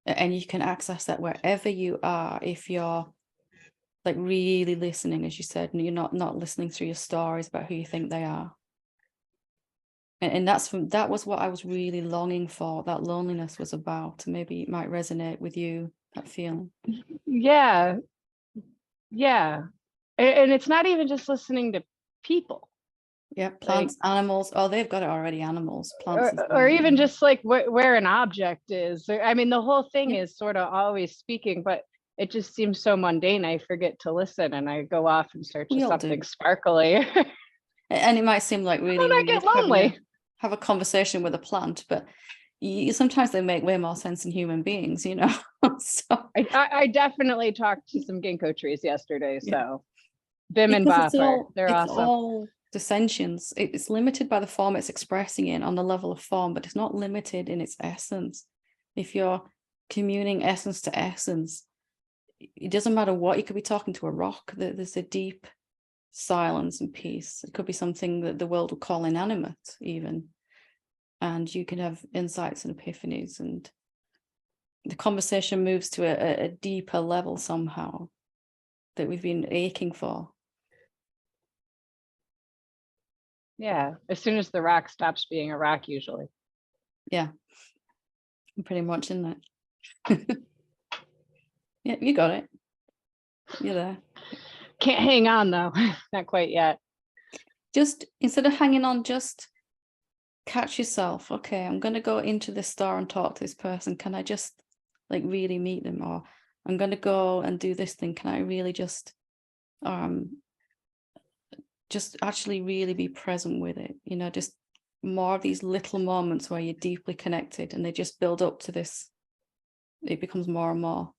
And you can access that wherever you are, if you're like really listening, as you said, and you're not listening through your stories about who you think they are. And that was what I was really longing for. That loneliness was about. Maybe it might resonate with you, that feeling. Yeah. And it's not even just listening to people. Yeah, plants, animals. Oh, they've got it already. Animals, plants, or even just like where an object is. I mean, the whole thing is sort of always speaking, but it just seems so mundane. I forget to listen, and I go off and search for something sparkly. And it might seem like really I get lonely. Have a conversation with a plant, but sometimes they make way more sense than human beings, you know. So I definitely talked to some ginkgo trees yesterday. Yeah. So Bim and Bop they're awesome. All the sentience. It's limited by the form it's expressing in on the level of form, but it's not limited in its essence. If you're communing essence to essence, it doesn't matter what. You could be talking to a rock. There's a deep silence and peace. It could be something that the world would call inanimate even, and you can have insights and epiphanies, and the conversation moves to a deeper level somehow that we've been aching for. Yeah, as soon as the rock stops being a rock, usually. Yeah, I'm pretty much in that. Yeah, you got it. You're there. Can't hang on though. Not quite yet. Just instead of hanging on, just catch yourself. Okay, I'm going to go into the store and talk to this person. Can I just like really meet them? Or I'm going to go and do this thing. Can I really just actually really be present with it? You know, just more of these little moments where you're deeply connected, and they just build up to this. It becomes more and more.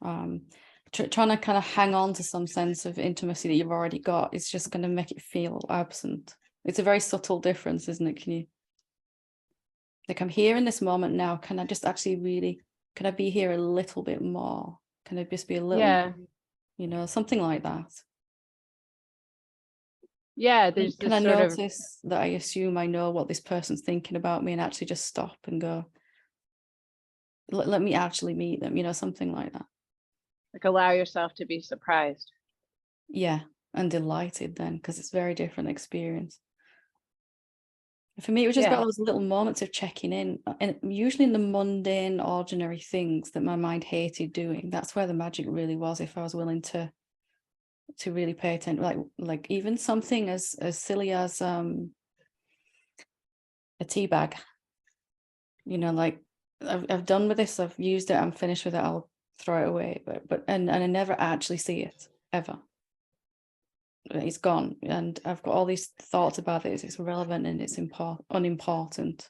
Trying to kind of hang on to some sense of intimacy that you've already got is just going to make it feel absent. It's a very subtle difference, isn't it? Can you, like, I'm here in this moment now. Can I just actually really, can I be here a little bit more? Can I just be a little, you know, something like that? Yeah, there's Can I notice that I assume I know what this person's thinking about me, and actually just stop and go, let me actually meet them, you know, something like that. Like allow yourself to be surprised. Yeah, and delighted then, because it's a very different experience. For me, it was just about those little moments of checking in, and usually in the mundane, ordinary things that my mind hated doing. That's where the magic really was, if I was willing to really pay attention. Like even something as silly as a tea bag. You know, like I've done with this, I've used it, I'm finished with it, I'll throw it away. But I never actually see it ever. It's gone, and I've got all these thoughts about it. It's relevant and it's unimportant.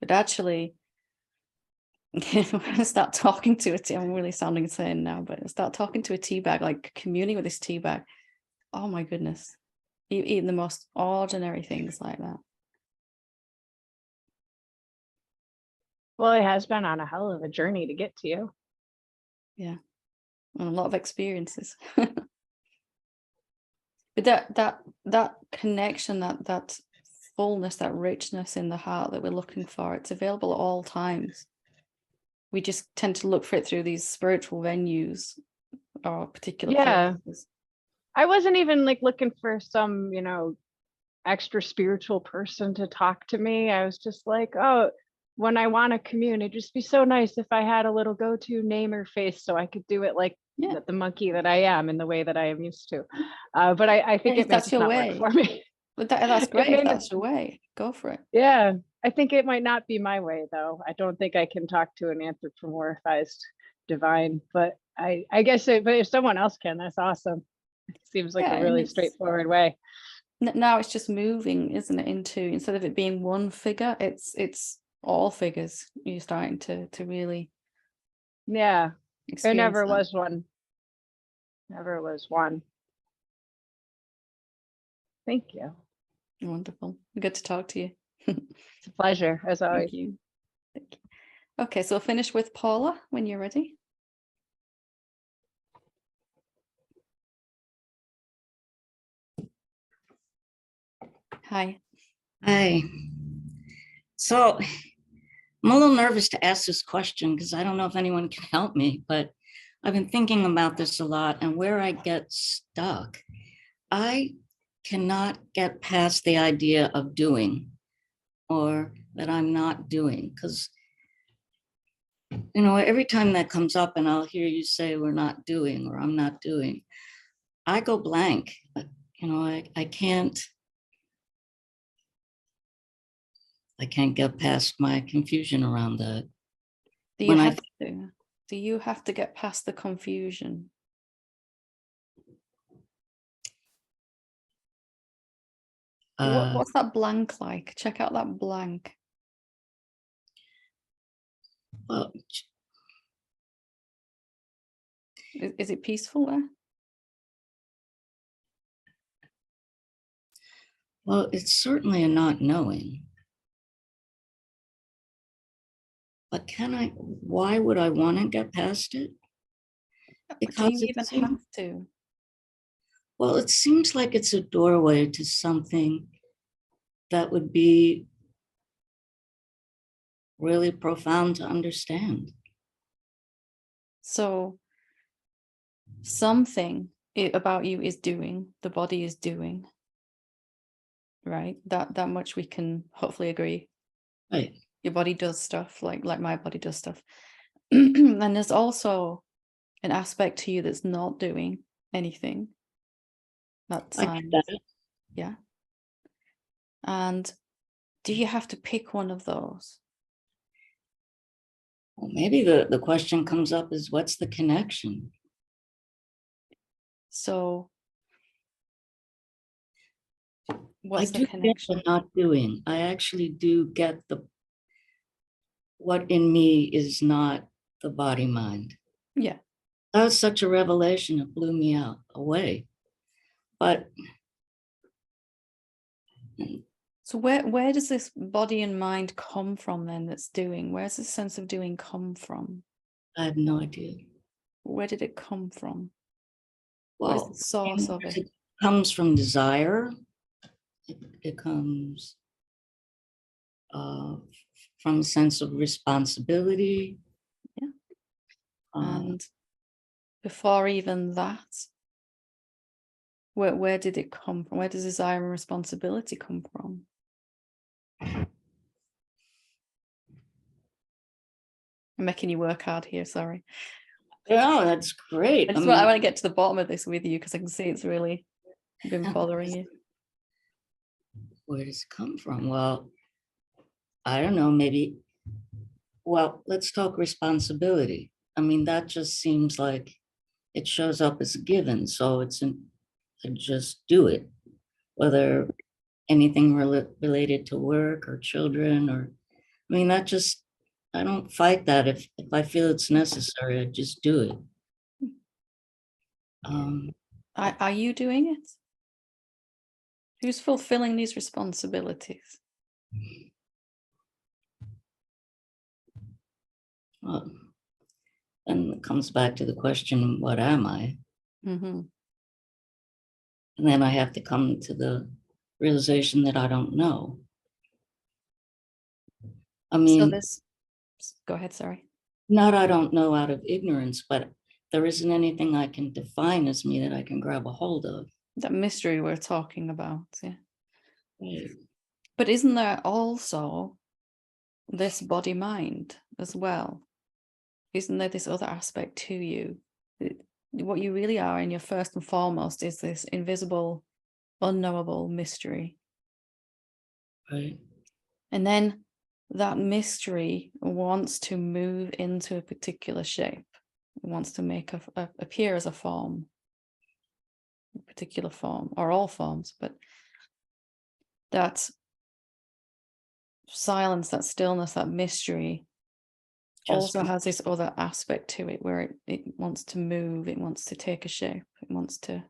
But actually, when I start talking to a tea, I'm really sounding insane now, but I start talking to a tea bag, like communing with this tea bag. Oh my goodness, even the most ordinary things like that. Well, it has been on a hell of a journey to get to you. Yeah, and a lot of experiences. But that connection, that fullness, that richness in the heart that we're looking for, it's available at all times. We just tend to look for it through these spiritual venues or particular Yeah. places. I wasn't even like looking for some, extra spiritual person to talk to me. I was just like, oh, when I want to commune, it'd just be so nice if I had a little go-to name or face so I could do it like Yeah. the monkey that I am in the way that I am used to. But I think If it may that's just your not way. work for me. But that's It great. may If not- that's your way, go for it. Yeah, I think it might not be my way though. I don't think I can talk to an anthropomorphized divine, but I guess but if someone else can, that's awesome. It seems like Yeah, a and really it's- straightforward way. Now it's just moving, isn't it, into, instead of it being one figure, it's all figures. You're starting to really Yeah, there experience never that. was one. Never was one. Thank you. Wonderful. Good to talk to you. It's a pleasure, as always. Thank you. Thank you. Okay, so finish with Paula when you're ready. Hi. Hi. So I'm a little nervous to ask this question because I don't know if anyone can help me, but I've been thinking about this a lot, and where I get stuck, I cannot get past the idea of doing, or that I'm not doing, because every time that comes up and I'll hear you say we're not doing or I'm not doing, I go blank. I can't get past my confusion around that. Do you When I have to? Do you have to get past the confusion? What's that blank like? Check out that blank. Well, Is it peaceful there? well, it's certainly a not knowing. But why would I want to get past it? Do Because you even have to? well, it seems like it's a doorway to something that would be really profound to understand. So something about you is doing, the body is doing, right? That much we can hopefully agree. Right. Your body does stuff like my body does stuff. And there's also an aspect to you that's not doing anything. That's I get that. yeah. And do you have to pick one of those? Well, maybe the question comes up is, what's the connection? So what's I the do connection? get the not doing. I actually do get what in me is not the body mind. Yeah. That was such a revelation. It blew me away. But So where does this body and mind come from then that's doing? Where's the sense of doing come from? I have no idea. Where did it come from? Well, Where's the source of it? it comes from desire. It comes from a sense of responsibility. Yeah. Uh, And before even that, where did it come from? Where does desire and responsibility come from? I'm making you work hard here, sorry. yeah, that's great. I want to get to the bottom of this with you because I can see it's really been bothering you. Where does it come from? Well, I don't know, maybe. Well, let's talk responsibility. I mean, that just seems like it shows up as a given. So I just do it, whether anything related to work or children, or, I mean, I don't fight that. If I feel it's necessary, I just do it. Are you doing it? Who's fulfilling these responsibilities? Well, and it comes back to the question, what am I? Mm-hmm. And then I have to come to the realization that I don't know. I mean, Go ahead, sorry. not I don't know out of ignorance, but there isn't anything I can define as me that I can grab a hold of. That mystery we're talking about, yeah. Right. But isn't there also this body mind as well? Isn't there this other aspect to you? What you really are in your first and foremost is this invisible, unknowable mystery. Right. And then that mystery wants to move into a particular shape. It wants to make appear as a form, a particular form, or all forms, but that silence, that stillness, that mystery also has this other aspect to it where it wants to move, it wants to take a shape, it wants to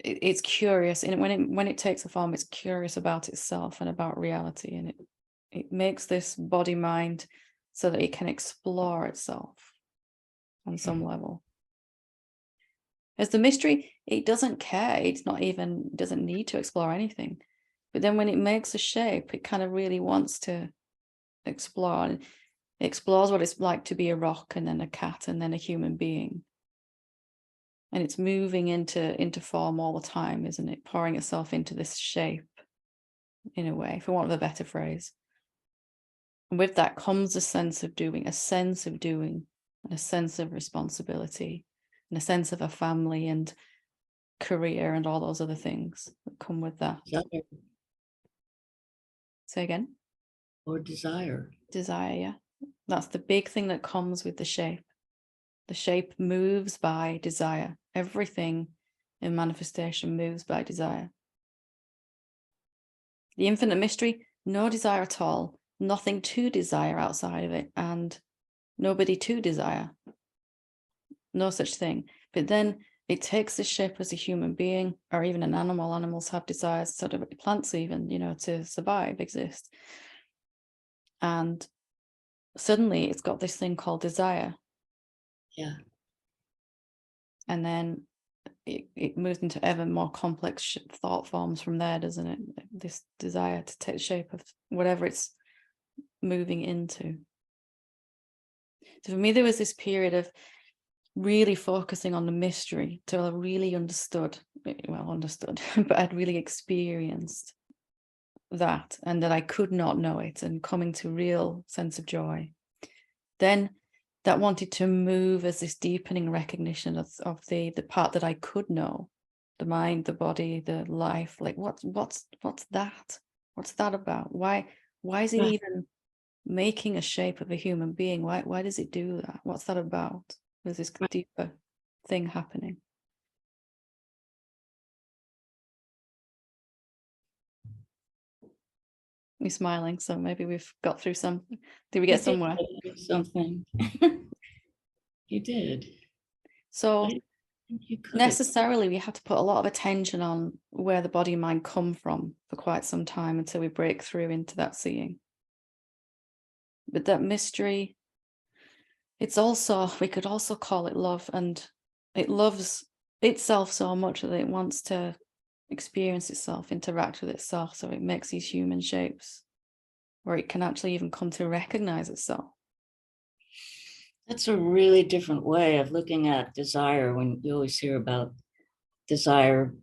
it's curious, and when it takes a form, it's curious about itself and about reality, and it makes this body mind so that it can explore itself on some level. As the mystery, it doesn't care, doesn't need to explore anything. But then when it makes a shape, it kind of really wants to explore. And it explores what it's like to be a rock, and then a cat, and then a human being. And it's moving into form all the time, isn't it? Pouring itself into this shape, in a way, for want of a better phrase. And with that comes a sense of doing, and a sense of responsibility, and a sense of a family and career and all those other things that come with that. Desire. Say again? Or desire. Desire, yeah. That's the big thing that comes with the shape. The shape moves by desire. Everything in manifestation moves by desire. The infinite mystery, no desire at all, nothing to desire outside of it, and nobody to desire. No such thing. But then it takes the shape as a human being, or even an animal. Animals have desires, sort of plants even, to survive, exist. And suddenly it's got this thing called desire. Yeah. And then it moves into ever more complex thought forms from there, doesn't it? This desire to take shape of whatever it's moving into. So for me, there was this period of really focusing on the mystery till I really understood, but I'd really experienced that, and that I could not know it, and coming to real sense of joy. Then that wanted to move as this deepening recognition of the part that I could know, the mind, the body, the life. Like what's that? What's that about? Why is it even making a shape of a human being? Why does it do that? What's that about? There's this deeper thing happening. You're smiling, so maybe we've got through some. Did we get somewhere? Something. You did. So You could. necessarily we have to put a lot of attention on where the body and mind come from for quite some time until we break through into that seeing. But that mystery, we could also call it love, and it loves itself so much that it wants to experience itself, interact with itself, so it makes these human shapes where it can actually even come to recognize itself. That's a really different way of looking at desire, when you always hear about desire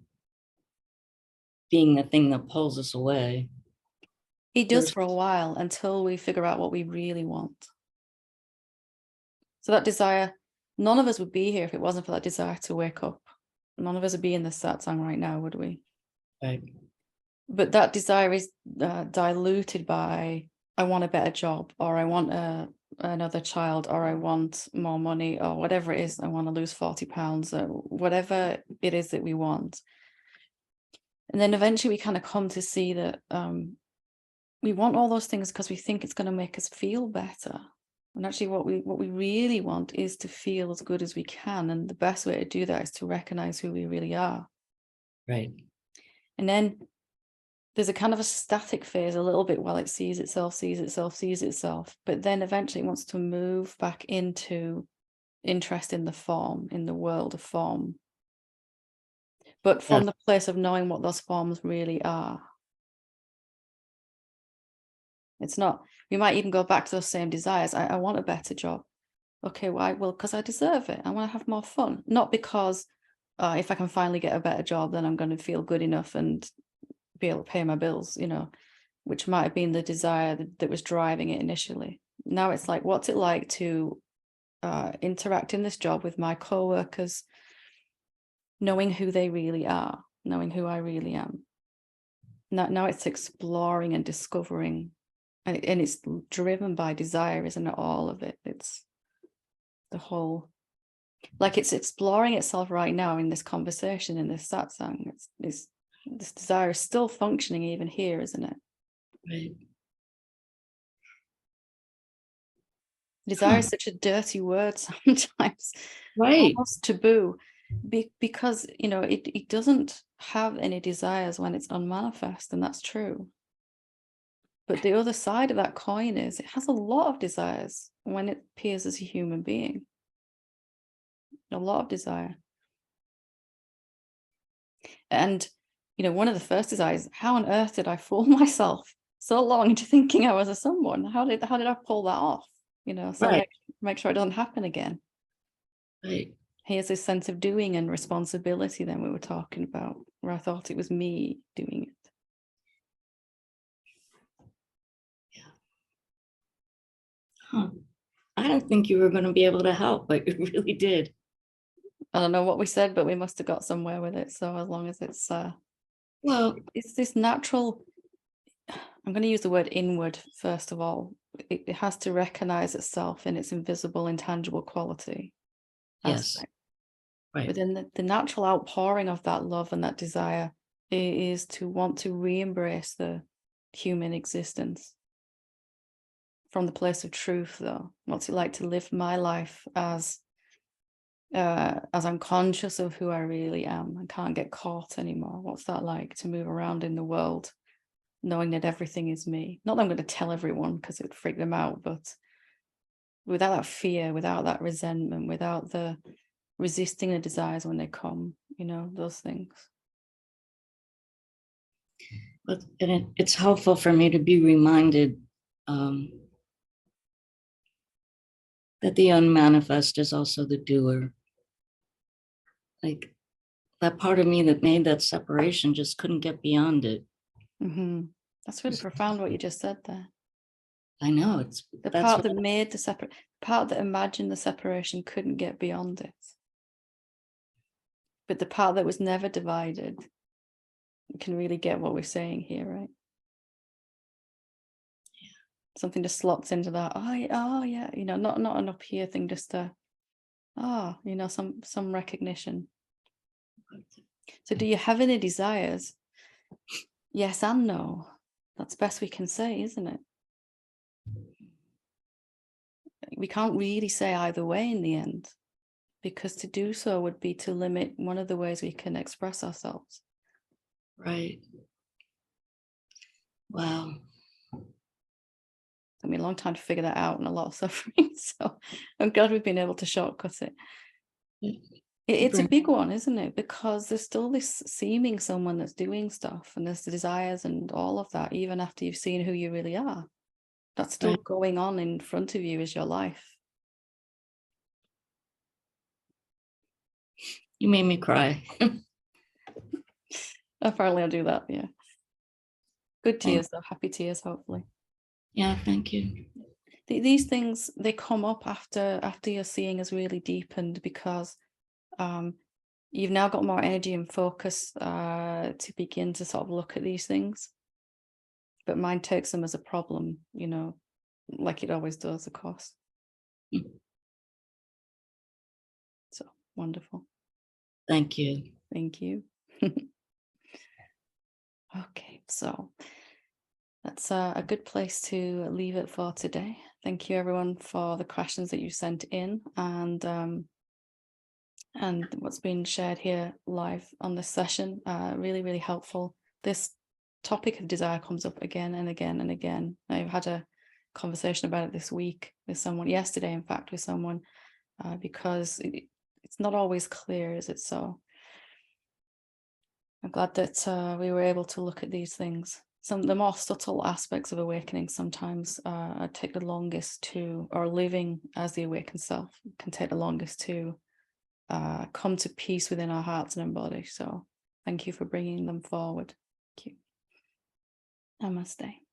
being the thing that pulls us away. It does for a while, until we figure out what we really want. So that desire, none of us would be here if it wasn't for that desire to wake up. None of us would be in this satsang right now, would we? Right. But that desire is diluted by, I want a better job, or I want another child, or I want more money, or whatever it is. I want to lose 40 pounds, or whatever it is that we want. And then eventually we kind of come to see that we want all those things because we think it's going to make us feel better. And actually what we really want is to feel as good as we can. And the best way to do that is to recognize who we really are. Right. And then there's a kind of a static phase a little bit while it sees itself. But then eventually it wants to move back into interest in the form, in the world of form. But from the place of knowing what those forms really are. It's not, we might even go back to those same desires. I want a better job. Okay, why? Well, because I deserve it. I want to have more fun. Not because if I can finally get a better job, then I'm going to feel good enough and be able to pay my bills, which might have been the desire that was driving it initially. Now it's like, what's it like to interact in this job with my co-workers, knowing who they really are, knowing who I really am. Now it's exploring and discovering, and it's driven by desire, isn't it? All of it. It's the whole, like it's exploring itself right now in this conversation, in this satsang. It's this desire is still functioning even here, isn't it? Right. Desire is such a dirty word sometimes, Right. almost taboo, because it doesn't have any desires when it's unmanifest, and that's true. But the other side of that coin is it has a lot of desires when it appears as a human being. A lot of desire. And one of the first desires, how on earth did I fool myself so long into thinking I was a someone? How did I pull that off? So Right. make sure it doesn't happen again. Right. Here's this sense of doing and responsibility then we were talking about, where I thought it was me doing it. Huh. I don't think you were going to be able to help, but you really did. I don't know what we said, but we must have got somewhere with it. So as long as it's Well, it's this natural, I'm going to use the word inward first of all. It has to recognize itself in its invisible, intangible quality. yes. Aspect. Right. But then the natural outpouring of that love and that desire is to want to re-embrace the human existence from the place of truth, though. What's it like to live my life as I'm conscious of who I really am and can't get caught anymore? What's that like to move around in the world knowing that everything is me? Not that I'm going to tell everyone because it would freak them out, but without that fear, without that resentment, without the resisting the desires when they come, those things. But it's helpful for me to be reminded that the unmanifest is also the doer. Like that part of me that made that separation just couldn't get beyond it. Mm-hmm. That's really profound what you just said there. I know The part that made the part that imagined the separation couldn't get beyond it. But the part that was never divided can really get what we're saying here, right? Yeah. Something just slots into that. Oh yeah, not an up here thing, just some recognition. So do you have any desires? Yes and no. That's best we can say, isn't it? We can't really say either way in the end, because to do so would be to limit one of the ways we can express ourselves. Right. Wow. Took me a long time to figure that out and a lot of suffering. So I'm glad we've been able to shortcut it. It's a big one, isn't it? Because there's still this seeming someone that's doing stuff, and there's the desires and all of that, even after you've seen who you really are. That's still Right. going on in front of you as your life. You made me cry. Apparently I'll do that, yeah. Good tears though, happy tears, hopefully. Yeah, thank you. These things, they come up after your seeing has really deepened, because you've now got more energy and focus to begin to sort of look at these things. But mind takes them as a problem, like it always does, of course. So wonderful. Thank you. Thank you. Okay, so that's a good place to leave it for today. Thank you everyone for the questions that you sent in, and what's been shared here live on this session. Really, really helpful. This topic of desire comes up again and again and again. I've had a conversation about it this week with someone, yesterday in fact, with someone, because it's not always clear, is it? So I'm glad that we were able to look at these things. the more subtle aspects of awakening sometimes take the longest to, or living as the awakened self can take the longest to come to peace within our hearts and body. So thank you for bringing them forward. Thank you. Namaste.